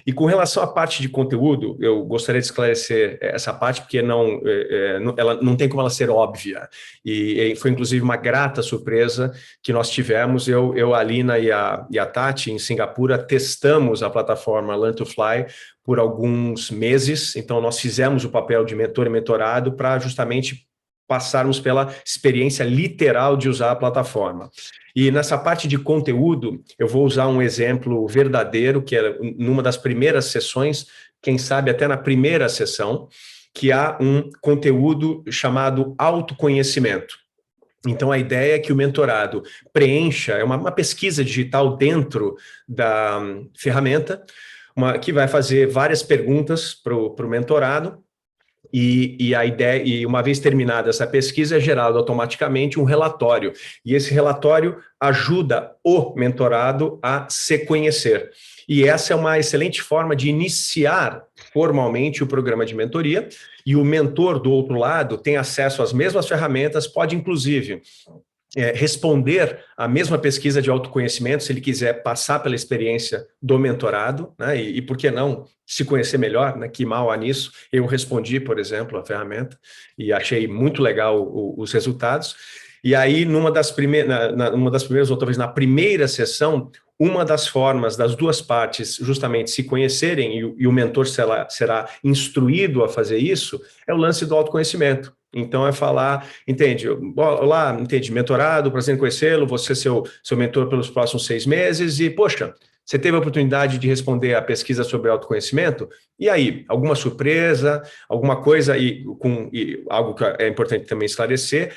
S1: E com relação à parte de conteúdo, eu gostaria de esclarecer essa parte, porque ela não tem como ela ser óbvia. E foi, inclusive, uma grata surpresa que nós tivemos. A Alina e a Tati, em Singapura, testamos a plataforma Learn to Fly por alguns meses. Então, nós fizemos o papel de mentor e mentorado para justamente passarmos pela experiência literal de usar a plataforma. E nessa parte de conteúdo, eu vou usar um exemplo verdadeiro, que é numa das primeiras sessões, quem sabe até na primeira sessão, que há um conteúdo chamado autoconhecimento. Então, a ideia é que o mentorado preencha, uma pesquisa digital dentro da ferramenta, que vai fazer várias perguntas para o mentorado, e a ideia, e uma vez terminada essa pesquisa, é gerado automaticamente um relatório. E esse relatório ajuda o mentorado a se conhecer. E essa é uma excelente forma de iniciar formalmente o programa de mentoria. E o mentor, do outro lado, tem acesso às mesmas ferramentas, pode, inclusive, responder a mesma pesquisa de autoconhecimento, se ele quiser passar pela experiência do mentorado, né? E por que não se conhecer melhor, né? Que mal há nisso. Eu respondi, por exemplo, a ferramenta e achei muito legal os resultados. E aí, numa das primeiras, ou talvez na primeira sessão, uma das formas das duas partes justamente se conhecerem e o mentor será instruído a fazer isso, é o lance do autoconhecimento. Então, é falar, entende? Olá, entende? Mentorado, prazer em conhecê-lo, você é seu mentor pelos próximos 6 meses e, poxa, você teve a oportunidade de responder a pesquisa sobre autoconhecimento? E aí, alguma surpresa, alguma coisa, e algo que é importante também esclarecer,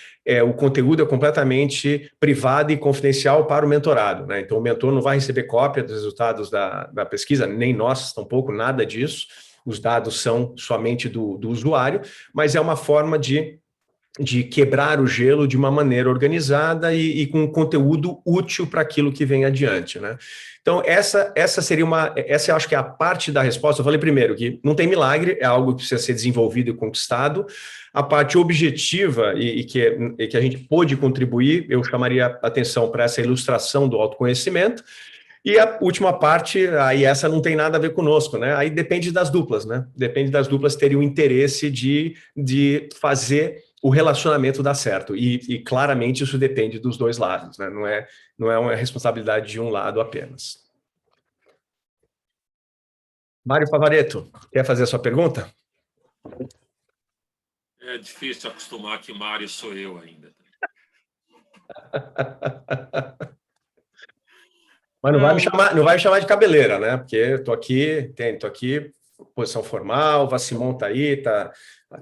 S1: o conteúdo é completamente privado e confidencial para o mentorado, né? Então, o mentor não vai receber cópia dos resultados da pesquisa, nem nós, tampouco, nada disso. os dados são somente do usuário, mas é uma forma de quebrar o gelo de uma maneira organizada e com conteúdo útil para aquilo que vem adiante, né? Então, essa eu acho que é a parte da resposta. Eu falei primeiro que não tem milagre, é algo que precisa ser desenvolvido e conquistado. A parte objetiva e que a gente pôde contribuir, eu chamaria atenção para essa ilustração do autoconhecimento. E a última parte, aí essa não tem nada a ver conosco, né? Aí depende das duplas, né? Depende das duplas terem o interesse de fazer o relacionamento dar certo. E claramente isso depende dos dois lados, né? Não é uma responsabilidade de um lado apenas. Mário Favaretto, quer fazer a sua pergunta?
S6: É difícil acostumar que Mário sou eu ainda.
S1: Mas não vai me chamar de cabeleira, né? Porque eu tô aqui, posição formal, o Simon tá aí, tá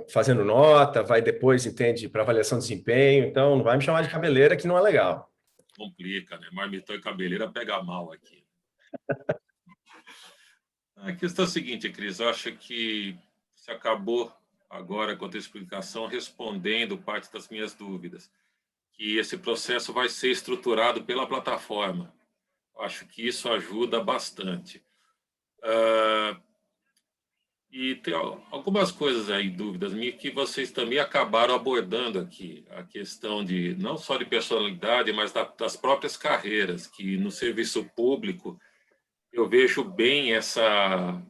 S1: fazendo nota, vai depois, entende, para avaliação de desempenho, então não vai me chamar de cabeleira que não é legal.
S6: Complica, né? Marmitão e cabeleira pega mal aqui. A questão é a seguinte, Cris, eu acho que você acabou agora com a tua explicação respondendo parte das minhas dúvidas, que esse processo vai ser estruturado pela plataforma. Eu acho que isso ajuda bastante. E tem algumas coisas aí, dúvidas minhas, que vocês também acabaram abordando aqui. A questão de, não só de personalidade, mas das próprias carreiras, que no serviço público eu vejo bem essa...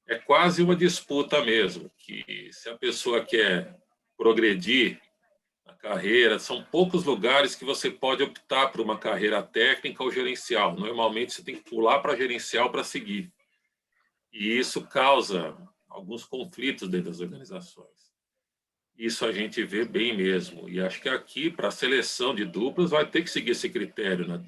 S6: É quase uma disputa mesmo, que se a pessoa quer progredir na carreira, são poucos lugares que você pode optar por uma carreira técnica ou gerencial. Normalmente você tem que pular para gerencial para seguir. E isso causa alguns conflitos dentro das organizações. Isso a gente vê bem mesmo. E acho que aqui, para a seleção de duplas, vai ter que seguir esse critério, né?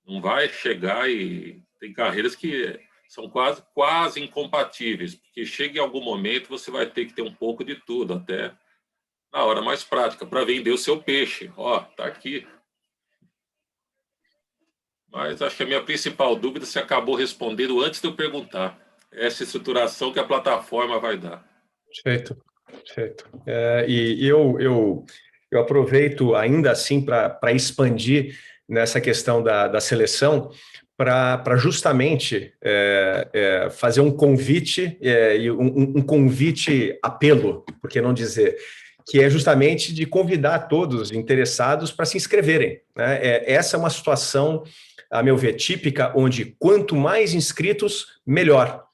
S6: Não vai chegar e... Tem carreiras que são quase incompatíveis, porque chega em algum momento você vai ter que ter um pouco de tudo, até na hora mais prática, para vender o seu peixe. Ó, tá aqui. Mas acho que a minha principal dúvida você acabou respondendo antes de eu perguntar. Essa estruturação que a plataforma vai dar.
S1: Perfeito. Eu aproveito ainda assim para expandir nessa questão da seleção para justamente fazer um convite, um convite apelo, por que não dizer, que é justamente de convidar todos interessados para se inscreverem, né? Essa é uma situação, a meu ver, típica, onde quanto mais inscritos, melhor.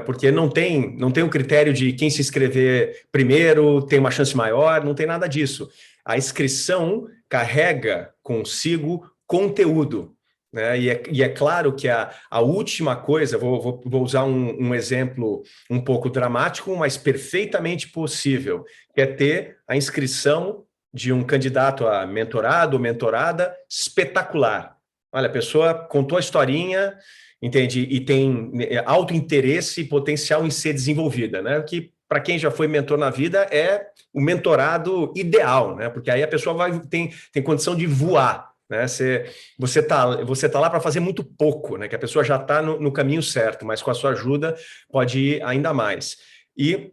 S1: Porque não tem um critério de quem se inscrever primeiro tem uma chance maior, não tem nada disso. A inscrição carrega consigo conteúdo, né? E é claro que a última coisa, vou usar um exemplo um pouco dramático, mas perfeitamente possível, que é ter a inscrição de um candidato a mentorado ou mentorada espetacular. Olha, a pessoa contou a historinha, entende? E tem alto interesse e potencial em ser desenvolvida, né? Que para quem já foi mentor na vida é o mentorado ideal, né? Porque aí a pessoa tem condição de voar, né? Você tá lá para fazer muito pouco, né? Que a pessoa já está no caminho certo, mas com a sua ajuda pode ir ainda mais. E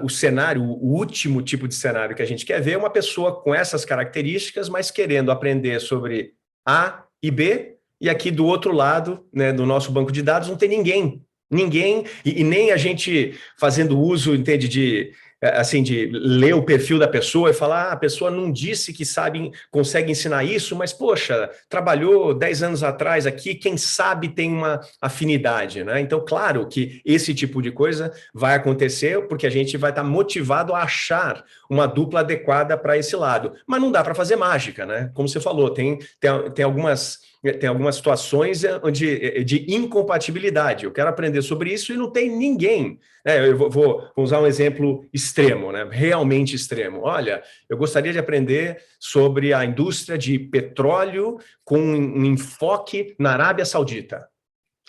S1: o cenário, o último tipo de cenário que a gente quer ver é uma pessoa com essas características, mas querendo aprender sobre A e B. E aqui do outro lado, né, do nosso banco de dados, não tem ninguém, e nem a gente fazendo uso, entende, de ler o perfil da pessoa e falar, a pessoa não disse que consegue ensinar isso, mas, poxa, trabalhou 10 anos atrás aqui, quem sabe tem uma afinidade, né? Então, claro que esse tipo de coisa vai acontecer, porque a gente vai estar motivado a achar uma dupla adequada para esse lado. Mas não dá para fazer mágica, né? Como você falou, tem algumas situações de incompatibilidade. Eu quero aprender sobre isso e não tem ninguém. Eu vou usar um exemplo extremo, né? Realmente extremo. Olha, eu gostaria de aprender sobre a indústria de petróleo com um enfoque na Arábia Saudita.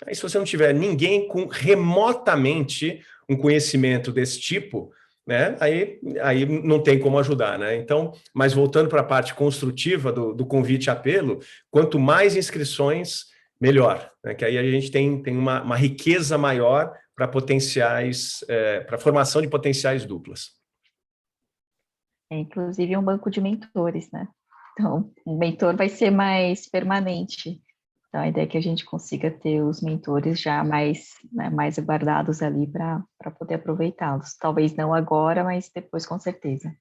S1: Aí, se você não tiver ninguém com remotamente um conhecimento desse tipo, né? Aí não tem como ajudar, né? Então, mas voltando para a parte construtiva do convite e apelo, quanto mais inscrições, melhor, né? Que aí a gente tem uma riqueza maior para potenciais, para formação de potenciais duplas.
S3: Inclusive um banco de mentores, né? Então, o mentor vai ser mais permanente. Então, a ideia é que a gente consiga ter os mentores já mais, né, mais guardados ali para poder aproveitá-los. Talvez não agora, mas depois com certeza.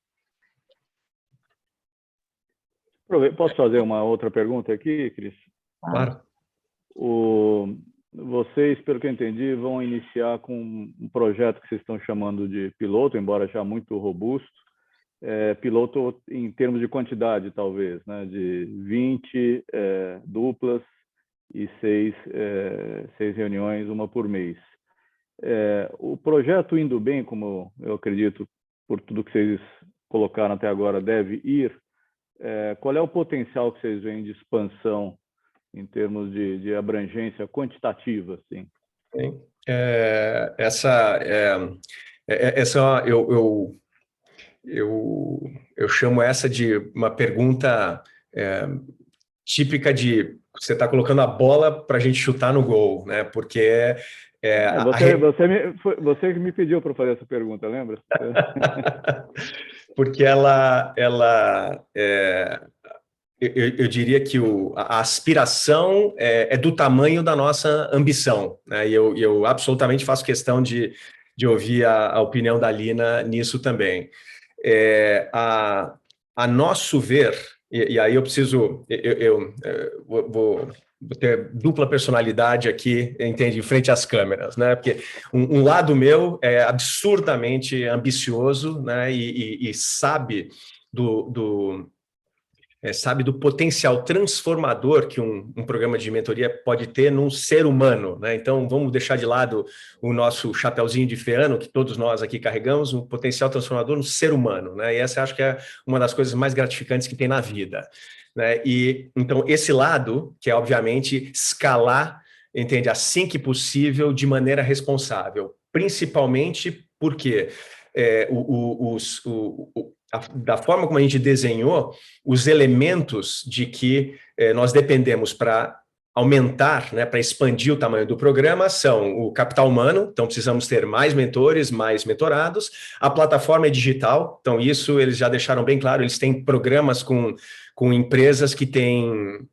S4: Posso fazer uma outra pergunta aqui, Cris?
S1: Claro.
S4: Vocês, pelo que eu entendi, vão iniciar com um projeto que vocês estão chamando de piloto, embora já muito robusto. Piloto em termos de quantidade, talvez, né? De 20 duplas e 6 reuniões, uma por mês. O projeto indo bem, como eu acredito, por tudo que vocês colocaram até agora, deve ir. Qual é o potencial que vocês veem de expansão em termos de abrangência quantitativa, assim?
S1: Eu chamo essa de uma pergunta típica de você está colocando a bola para a gente chutar no gol, né? Porque
S4: você que me pediu para fazer essa pergunta, lembra?
S1: Porque eu diria que a aspiração é do tamanho da nossa ambição, né? E eu absolutamente faço questão de ouvir a opinião da Lina nisso também. A nosso ver, e aí eu preciso, eu vou ter dupla personalidade aqui, entende, em frente às câmeras, né? Porque um lado meu é absurdamente ambicioso, né? E sabe sabe do potencial transformador que um programa de mentoria pode ter num ser humano, né? Então, vamos deixar de lado o nosso chapeuzinho de feano, que todos nós aqui carregamos, um potencial transformador no ser humano, né? E essa acho que é uma das coisas mais gratificantes que tem na vida, né? E, então, esse lado, que é, obviamente, escalar, entende, assim que possível, de maneira responsável, principalmente porque da forma como a gente desenhou, os elementos de que nós dependemos para aumentar, né, para expandir o tamanho do programa são o capital humano, então precisamos ter mais mentores, mais mentorados, a plataforma é digital, então isso eles já deixaram bem claro, eles têm programas com empresas que têm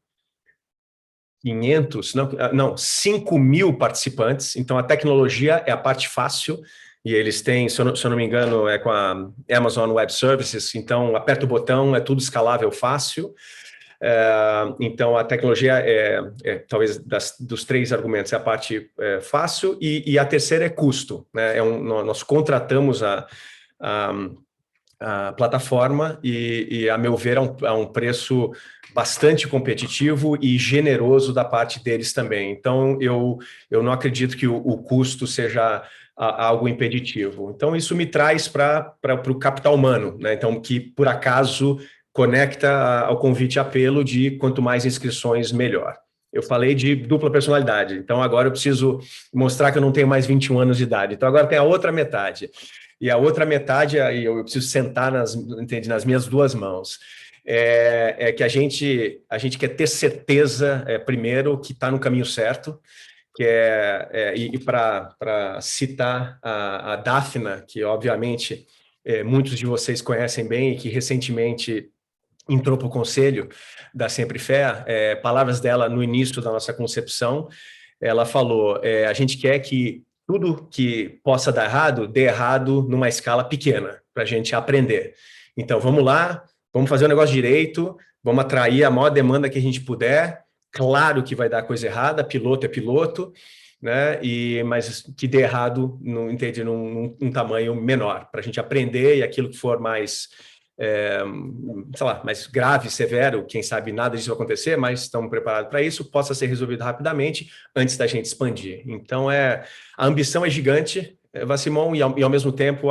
S1: 5 mil participantes, então a tecnologia é a parte fácil, e eles têm, se eu não me engano, com a Amazon Web Services, então aperta o botão, é tudo escalável, fácil. Então a tecnologia talvez dos 3 argumentos, é a parte fácil, e a terceira é custo, né? Nós contratamos a plataforma e, a meu ver, a um preço bastante competitivo e generoso da parte deles também. Então, eu não acredito que o custo seja algo impeditivo. Então, isso me traz para o capital humano, né? Então, que, por acaso, conecta ao convite e apelo de quanto mais inscrições, melhor. Eu falei de dupla personalidade, então agora eu preciso mostrar que eu não tenho mais 21 anos de idade. Então, agora tem a outra metade. E a outra metade, eu preciso sentar nas minhas 2 mãos. Que a gente quer ter certeza, primeiro, que está no caminho certo, e para citar a Daphna, que obviamente muitos de vocês conhecem bem e que recentemente entrou para o conselho da Sempre Fé, palavras dela no início da nossa concepção, ela falou, a gente quer que tudo que possa dar errado, dê errado numa escala pequena, para a gente aprender. Então, vamos lá, vamos fazer o negócio direito, vamos atrair a maior demanda que a gente puder. Claro que vai dar coisa errada, piloto é piloto, né? Mas que dê errado num tamanho menor, para a gente aprender, e aquilo que for mais, mais grave, severo, quem sabe nada disso vai acontecer, mas estamos preparados para isso, possa ser resolvido rapidamente antes da gente expandir. Então, a ambição é gigante, Vassimon, e ao mesmo tempo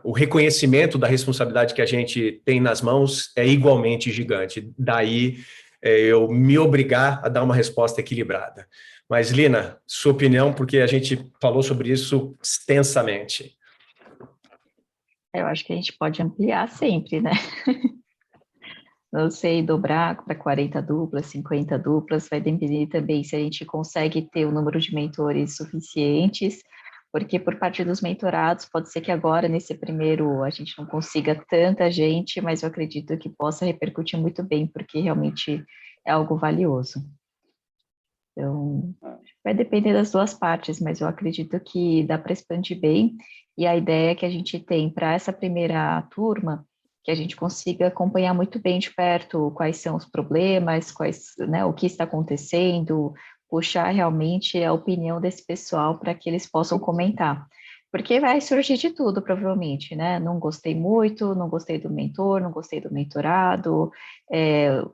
S1: o reconhecimento da responsabilidade que a gente tem nas mãos é igualmente gigante. Daí eu me obrigar a dar uma resposta equilibrada. Mas, Lina, sua opinião, porque a gente falou sobre isso extensamente.
S3: Eu acho que a gente pode ampliar sempre, né? não sei, dobrar para 40 duplas, 50 duplas, vai depender também se a gente consegue ter o número de mentores suficientes, porque por parte dos mentorados, pode ser que agora, nesse primeiro, a gente não consiga tanta gente, mas eu acredito que possa repercutir muito bem, porque realmente é algo valioso. Então, vai depender das duas partes, mas eu acredito que dá para expandir bem, e a ideia que a gente tem para essa primeira turma, que a gente consiga acompanhar muito bem de perto quais são os problemas, né, o que está acontecendo, puxar realmente a opinião desse pessoal para que eles possam comentar. Porque vai surgir de tudo, provavelmente, né? Não gostei muito, não gostei do mentor, não gostei do mentorado,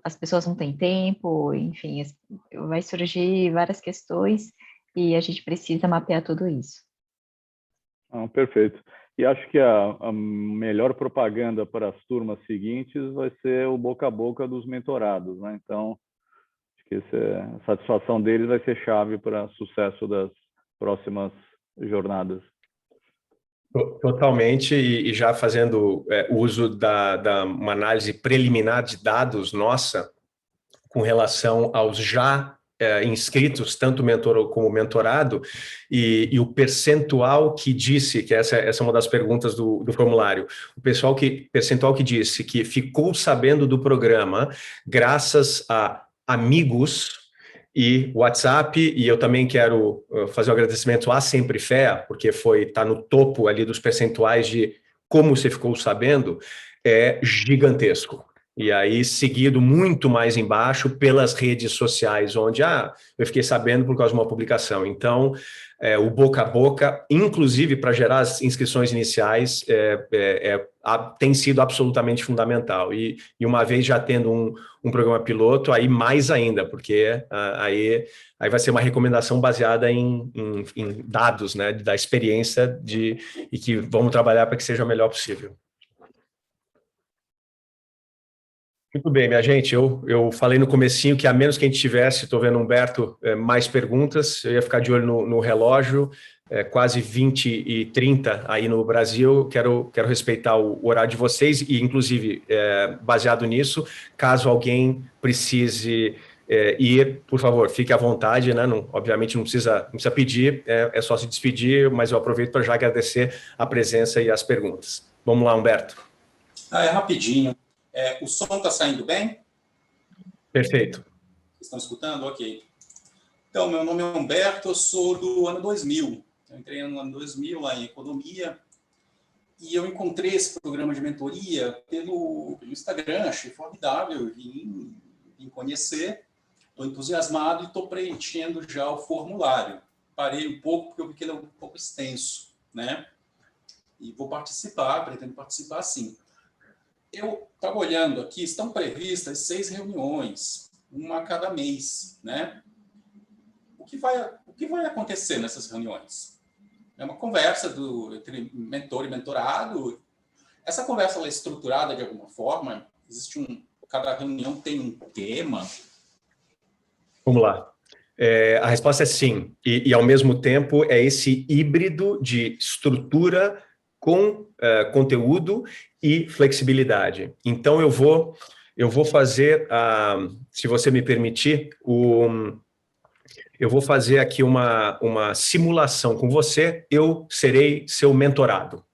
S3: as pessoas não têm tempo, enfim, vai surgir várias questões e a gente precisa mapear tudo isso.
S4: Perfeito. E acho que a melhor propaganda para as turmas seguintes vai ser o boca a boca dos mentorados, né? Então, acho que a satisfação deles vai ser chave para o sucesso das próximas jornadas.
S1: Totalmente, e já fazendo uso da uma análise preliminar de dados nossa com relação aos já inscritos, tanto mentor como mentorado, e o percentual que disse, que essa é uma das perguntas do formulário, percentual que disse que ficou sabendo do programa graças a amigos e WhatsApp, e eu também quero fazer um agradecimento à Sempre Fé, porque está no topo ali dos percentuais de como você ficou sabendo, é gigantesco. E aí, seguido muito mais embaixo pelas redes sociais, onde eu fiquei sabendo por causa de uma publicação. Então, o boca a boca, inclusive para gerar as inscrições iniciais, tem sido absolutamente fundamental. E uma vez já tendo um programa piloto, aí mais ainda, porque aí vai ser uma recomendação baseada em dados, né, da experiência e que vamos trabalhar para que seja o melhor possível. Muito bem, minha gente, eu falei no comecinho que a menos que a gente tivesse, estou vendo, Humberto, mais perguntas, eu ia ficar de olho no relógio, quase 20h30 aí no Brasil, quero respeitar o horário de vocês e, inclusive, baseado nisso, caso alguém precise ir, por favor, fique à vontade, né? Obviamente não precisa pedir, é só se despedir, mas eu aproveito para já agradecer a presença e as perguntas. Vamos lá, Humberto.
S7: É rapidinho. O som está saindo bem?
S1: Perfeito.
S7: Vocês estão escutando? Ok. Então, meu nome é Humberto, eu sou do ano 2000. Eu entrei no ano 2000 lá em Economia e eu encontrei esse programa de mentoria pelo Instagram, achei formidável, vim conhecer, estou entusiasmado e estou preenchendo já o formulário. Parei um pouco porque eu vi que ele é um pouco extenso, né? E vou participar, pretendo participar sim. Eu estava olhando aqui, estão previstas 6 reuniões, uma a cada mês, né? O que vai acontecer nessas reuniões? É uma conversa entre mentor e mentorado. Essa conversa ela é estruturada de alguma forma? Cada reunião tem um tema?
S1: Vamos lá. A resposta é sim. E ao mesmo tempo, é esse híbrido de estrutura com conteúdo e flexibilidade. Então, eu vou fazer, se você me permitir, eu vou fazer aqui uma simulação com você, eu serei seu mentorado.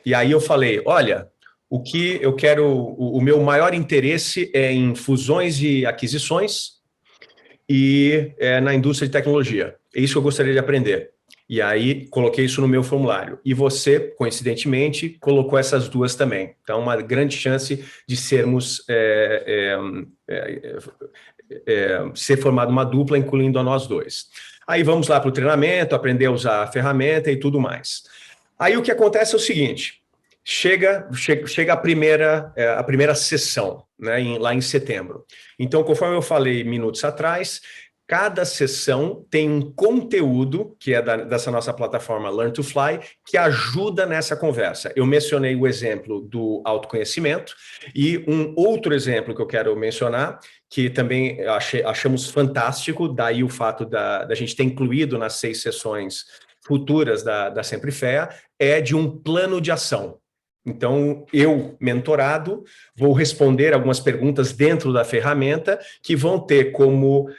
S1: E aí eu falei, olha, o que eu quero, o meu maior interesse é em fusões e aquisições e na indústria de tecnologia. É isso que eu gostaria de aprender. E aí, coloquei isso no meu formulário. E você, coincidentemente, colocou essas duas também. Então, uma grande chance de sermos... ser formada uma dupla, incluindo a nós dois. Aí, vamos lá para o treinamento, aprender a usar a ferramenta e tudo mais. Aí, o que acontece é o seguinte. Chega a primeira sessão, né, lá em setembro. Então, conforme eu falei minutos atrás... Cada sessão tem um conteúdo, que é dessa nossa plataforma Learn to Fly, que ajuda nessa conversa. Eu mencionei o exemplo do autoconhecimento e um outro exemplo que eu quero mencionar, que também achamos fantástico, daí o fato da gente ter incluído nas 6 sessões futuras da Sempre Fé, é de um plano de ação. Então, eu, mentorado, vou responder algumas perguntas dentro da ferramenta que vão ter como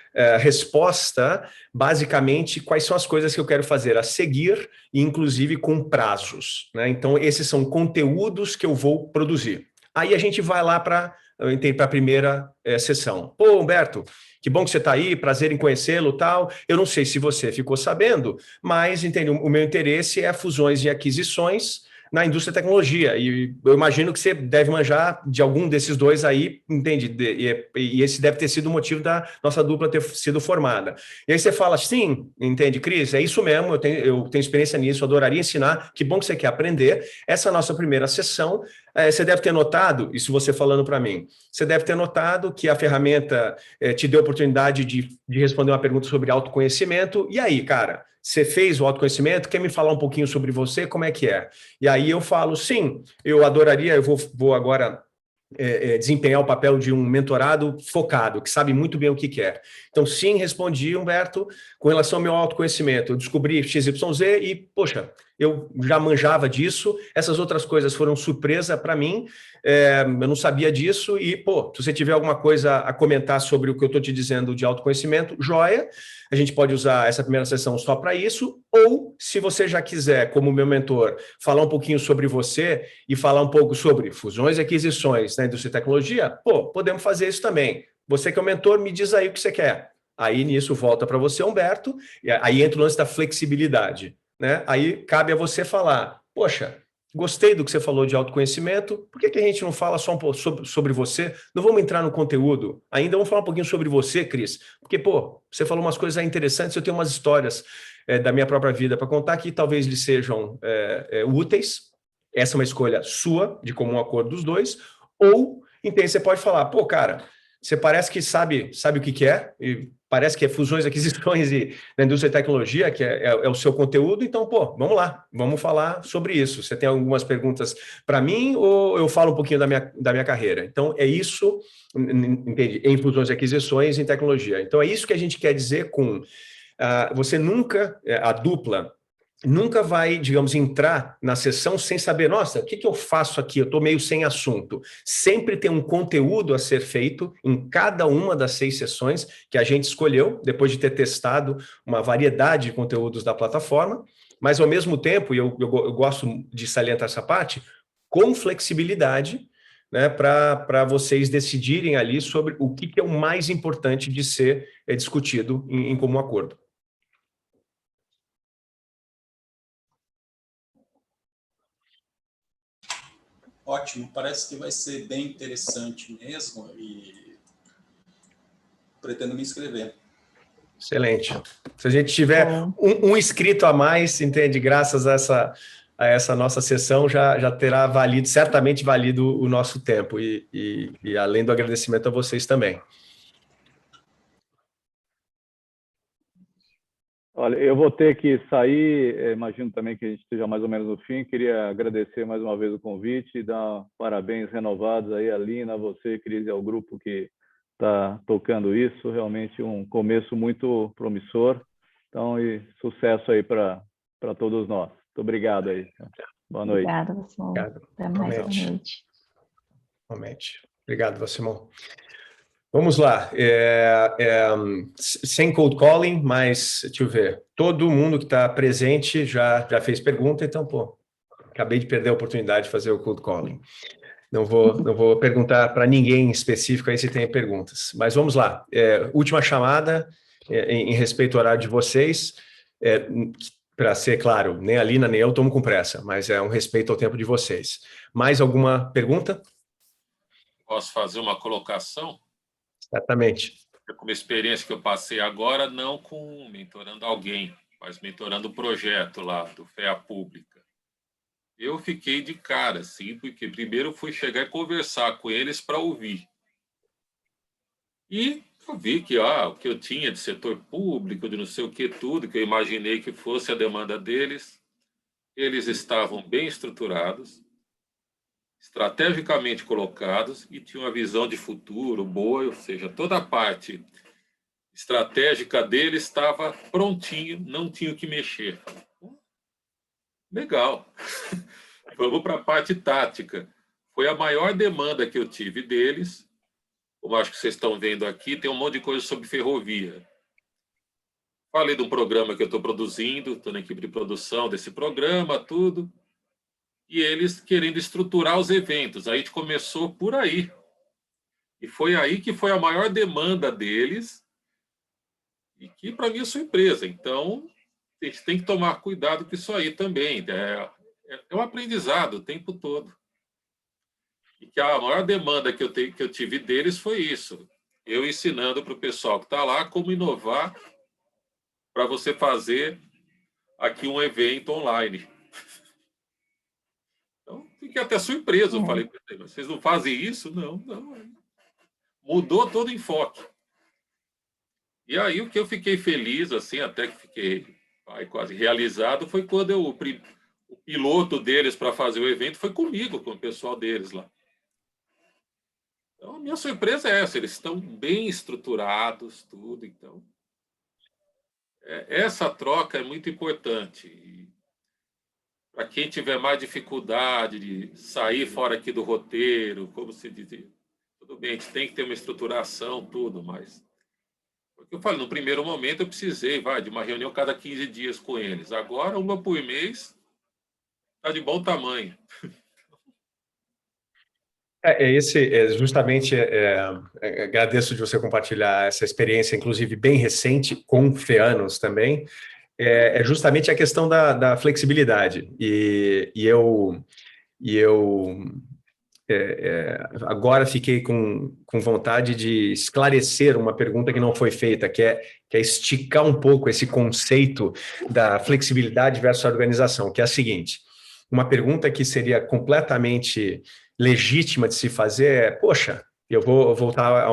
S1: resposta, basicamente, quais são as coisas que eu quero fazer a seguir, inclusive com prazos, né? Então, esses são conteúdos que eu vou produzir. Aí a gente vai lá para a primeira sessão. Pô, Humberto, que bom que você está aí, prazer em conhecê-lo, tal. Eu não sei se você ficou sabendo, mas entende, o meu interesse é fusões e aquisições na indústria da tecnologia, e eu imagino que você deve manjar de algum desses dois aí, entende? E esse deve ter sido o motivo da nossa dupla ter sido formada. E aí você fala, sim, entende, Cris? É isso mesmo, eu tenho experiência nisso, adoraria ensinar, que bom que você quer aprender. Essa é a nossa primeira sessão. Você deve ter notado, isso você falando para mim, você deve ter notado que a ferramenta te deu a oportunidade de responder uma pergunta sobre autoconhecimento. E aí, cara, você fez o autoconhecimento? Quer me falar um pouquinho sobre você? Como é que é? E aí eu falo, sim, eu adoraria, eu vou agora desempenhar o papel de um mentorado focado, que sabe muito bem o que quer. Então, sim, respondi, Humberto, com relação ao meu autoconhecimento. Eu descobri XYZ e, poxa, eu já manjava disso, essas outras coisas foram surpresa para mim, eu não sabia disso e, pô, se você tiver alguma coisa a comentar sobre o que eu estou te dizendo de autoconhecimento, joia, a gente pode usar essa primeira sessão só para isso, ou se você já quiser, como meu mentor, falar um pouquinho sobre você e falar um pouco sobre fusões e aquisições na indústria de tecnologia, pô, podemos fazer isso também. Você que é o mentor, me diz aí o que você quer. Aí nisso volta para você, Humberto, e aí entra o lance da flexibilidade, né? Aí cabe a você falar, poxa, gostei do que você falou de autoconhecimento, por que a gente não fala só um pouco sobre você? Não vamos entrar no conteúdo, ainda vamos falar um pouquinho sobre você, Cris, porque, pô, você falou umas coisas interessantes, eu tenho umas histórias da minha própria vida para contar que talvez lhe sejam úteis. Essa é uma escolha sua, de comum acordo dos dois, ou, entende, você pode falar, pô, cara, você parece que sabe o que é, e parece que é fusões, aquisições na indústria de tecnologia, que é o seu conteúdo, então, pô, vamos lá, vamos falar sobre isso. Você tem algumas perguntas para mim ou eu falo um pouquinho da minha carreira? Então, é isso, entende? Em fusões e aquisições em tecnologia. Então, é isso que a gente quer dizer com você nunca, a dupla, nunca vai, digamos, entrar na sessão sem saber, nossa, o que eu faço aqui? Eu estou meio sem assunto. Sempre tem um conteúdo a ser feito em cada uma das 6 sessões que a gente escolheu, depois de ter testado uma variedade de conteúdos da plataforma, mas ao mesmo tempo, e eu gosto de salientar essa parte, com flexibilidade, né, para vocês decidirem ali sobre o que é o mais importante de ser discutido em comum acordo.
S7: Ótimo, parece que vai ser bem interessante mesmo e pretendo me inscrever.
S1: Excelente. Se a gente tiver um inscrito a mais, entende, graças a essa nossa sessão, já terá certamente valido o nosso tempo e além do agradecimento a vocês também.
S4: Olha, eu vou ter que sair, imagino também que a gente esteja mais ou menos no fim. Queria agradecer mais uma vez o convite e dar parabéns renovados aí a Lina, a você, Cris, e ao grupo que está tocando isso. Realmente um começo muito promissor. Então, e sucesso aí para todos nós. Muito obrigado aí. Boa noite.
S3: Obrigada, Vassimon. Até mais, boa noite.
S1: Realmente. Obrigado, Vassimon. Vamos lá, sem cold calling, mas deixa eu ver, todo mundo que está presente já fez pergunta, então, pô, acabei de perder a oportunidade de fazer o cold calling. Não vou perguntar para ninguém específico aí se tem perguntas, mas vamos lá, última chamada, em respeito ao horário de vocês, para ser claro, nem a Lina nem eu tomo com pressa, mas é um respeito ao tempo de vocês. Mais alguma pergunta?
S6: Posso fazer uma colocação?
S1: Exatamente.
S6: Com uma experiência que eu passei agora, não com mentorando alguém, mas mentorando o projeto lá do FEA Pública. Eu fiquei de cara, assim, porque primeiro fui chegar e conversar com eles para ouvir. E eu vi que o que eu tinha de setor público, de não sei o que tudo, que eu imaginei que fosse a demanda deles, eles estavam bem estruturados, estrategicamente colocados e tinham uma visão de futuro boa, ou seja, toda a parte estratégica deles estava prontinho, não tinha o que mexer. Legal. Vamos para a parte tática. Foi a maior demanda que eu tive deles. Como acho que vocês estão vendo aqui, tem um monte de coisa sobre ferrovia. Falei de um programa que eu estou produzindo, estou na equipe de produção desse programa, tudo. E eles querendo estruturar os eventos. A gente começou por aí. E foi aí que foi a maior demanda deles, e que, para mim, é surpresa. Então, a gente tem que tomar cuidado com isso aí também. É um aprendizado o tempo todo. E que a maior demanda que eu tive deles foi isso. Eu ensinando para o pessoal que está lá como inovar para você fazer aqui um evento online. Então, fiquei até surpreso. Eu falei, vocês não fazem isso? Não. Mudou todo o enfoque. E aí o que eu fiquei feliz, assim, até que fiquei quase realizado, foi quando o piloto deles para fazer o evento foi comigo, com o pessoal deles lá. Então, a minha surpresa é essa, eles estão bem estruturados, tudo, então... Essa troca é muito importante. Para quem tiver mais dificuldade de sair fora aqui do roteiro, como se dizia, tudo bem, a gente tem que ter uma estruturação, tudo, mas... Porque eu falei, no primeiro momento eu precisei, de uma reunião cada 15 dias com eles. Agora, uma por mês, está de bom tamanho.
S1: Agradeço de você compartilhar essa experiência, inclusive bem recente, com FEANOS também, justamente a questão da flexibilidade. E eu agora fiquei com vontade de esclarecer uma pergunta que não foi feita, que é esticar um pouco esse conceito da flexibilidade versus a organização, que é a seguinte, uma pergunta que seria completamente legítima de se fazer é, poxa, eu vou voltar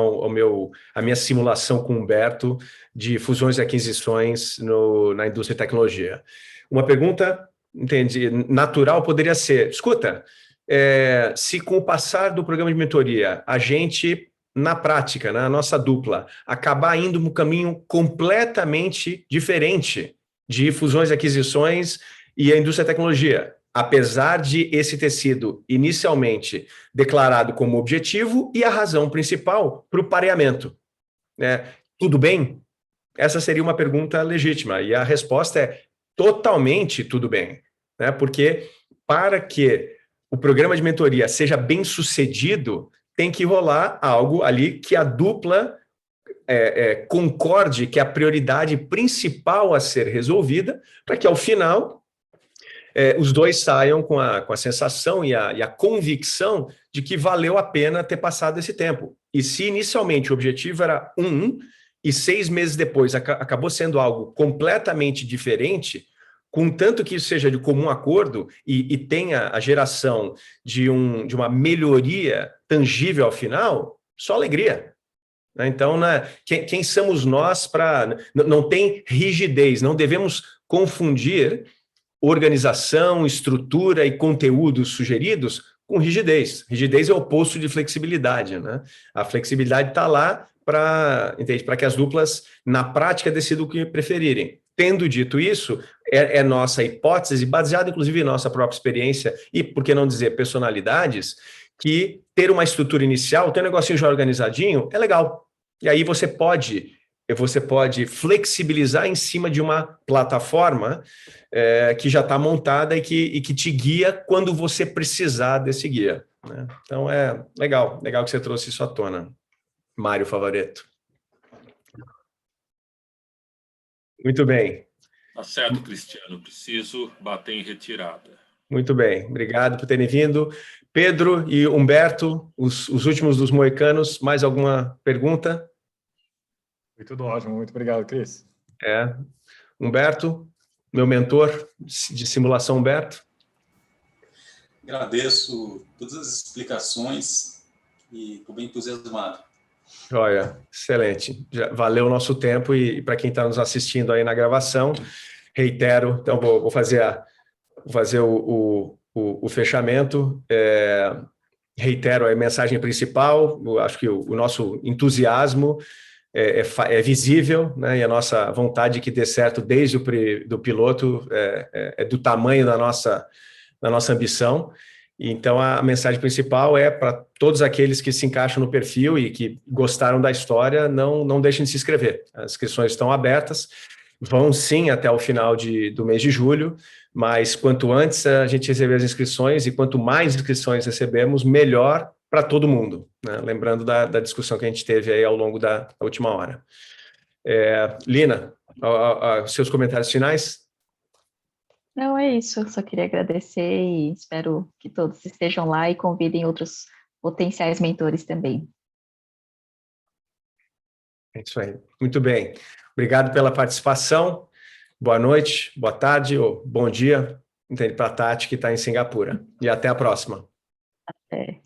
S1: à minha simulação com o Humberto de fusões e aquisições na indústria de tecnologia. Uma pergunta, natural poderia ser, escuta, se com o passar do programa de mentoria, a gente, na prática, na nossa dupla, acabar indo um caminho completamente diferente de fusões e aquisições e a indústria da tecnologia, apesar de esse ter sido inicialmente declarado como objetivo e a razão principal para o pareamento. Tudo bem? Essa seria uma pergunta legítima, e a resposta é totalmente tudo bem, porque para que o programa de mentoria seja bem sucedido, tem que rolar algo ali que a dupla concorde que é a prioridade principal a ser resolvida, para que ao final os dois saiam com a sensação e a convicção de que valeu a pena ter passado esse tempo. E se inicialmente o objetivo era e 6 meses depois acabou sendo algo completamente diferente, contanto que isso seja de comum acordo e tenha a geração de uma melhoria tangível ao final, só alegria. Então, quem somos nós para... Não tem rigidez, não devemos confundir organização, estrutura e conteúdos sugeridos com rigidez. Rigidez é o oposto de flexibilidade, A flexibilidade está lá para que as duplas, na prática, decidam o que preferirem. Tendo dito isso, é nossa hipótese, baseada inclusive em nossa própria experiência e, por que não dizer, personalidades, que ter uma estrutura inicial, ter um negocinho já organizadinho, é legal. E aí você pode flexibilizar em cima de uma plataforma que já está montada e que te guia quando você precisar desse guia. Então, é legal que você trouxe isso à tona. Mário Favaretto. Muito bem.
S6: Tá certo, Cristiano. Preciso bater em retirada.
S1: Muito bem. Obrigado por terem vindo. Pedro e Humberto, os últimos dos moicanos, mais alguma pergunta?
S5: Foi tudo ótimo. Muito obrigado, Cris.
S1: Humberto, meu mentor de simulação, Humberto.
S7: Agradeço todas as explicações e estou bem entusiasmado.
S1: Olha, excelente. Já valeu o nosso tempo e para quem está nos assistindo aí na gravação, reitero, então vou fazer o fechamento. Reitero a mensagem principal, acho que o nosso entusiasmo é visível, e a nossa vontade que dê certo desde do piloto é do tamanho da nossa na nossa ambição. Então, a mensagem principal é para todos aqueles que se encaixam no perfil e que gostaram da história, não deixem de se inscrever. As inscrições estão abertas, vão sim até o final do mês de julho, mas quanto antes a gente receber as inscrições e quanto mais inscrições recebemos, melhor para todo mundo, né? Lembrando da discussão que a gente teve aí ao longo da última hora. Lina, seus comentários finais?
S3: Não, é isso. Eu só queria agradecer e espero que todos estejam lá e convidem outros potenciais mentores também.
S1: É isso aí. Muito bem. Obrigado pela participação. Boa noite, boa tarde ou bom dia, para a Tati, que está em Singapura. E até a próxima.
S3: Até.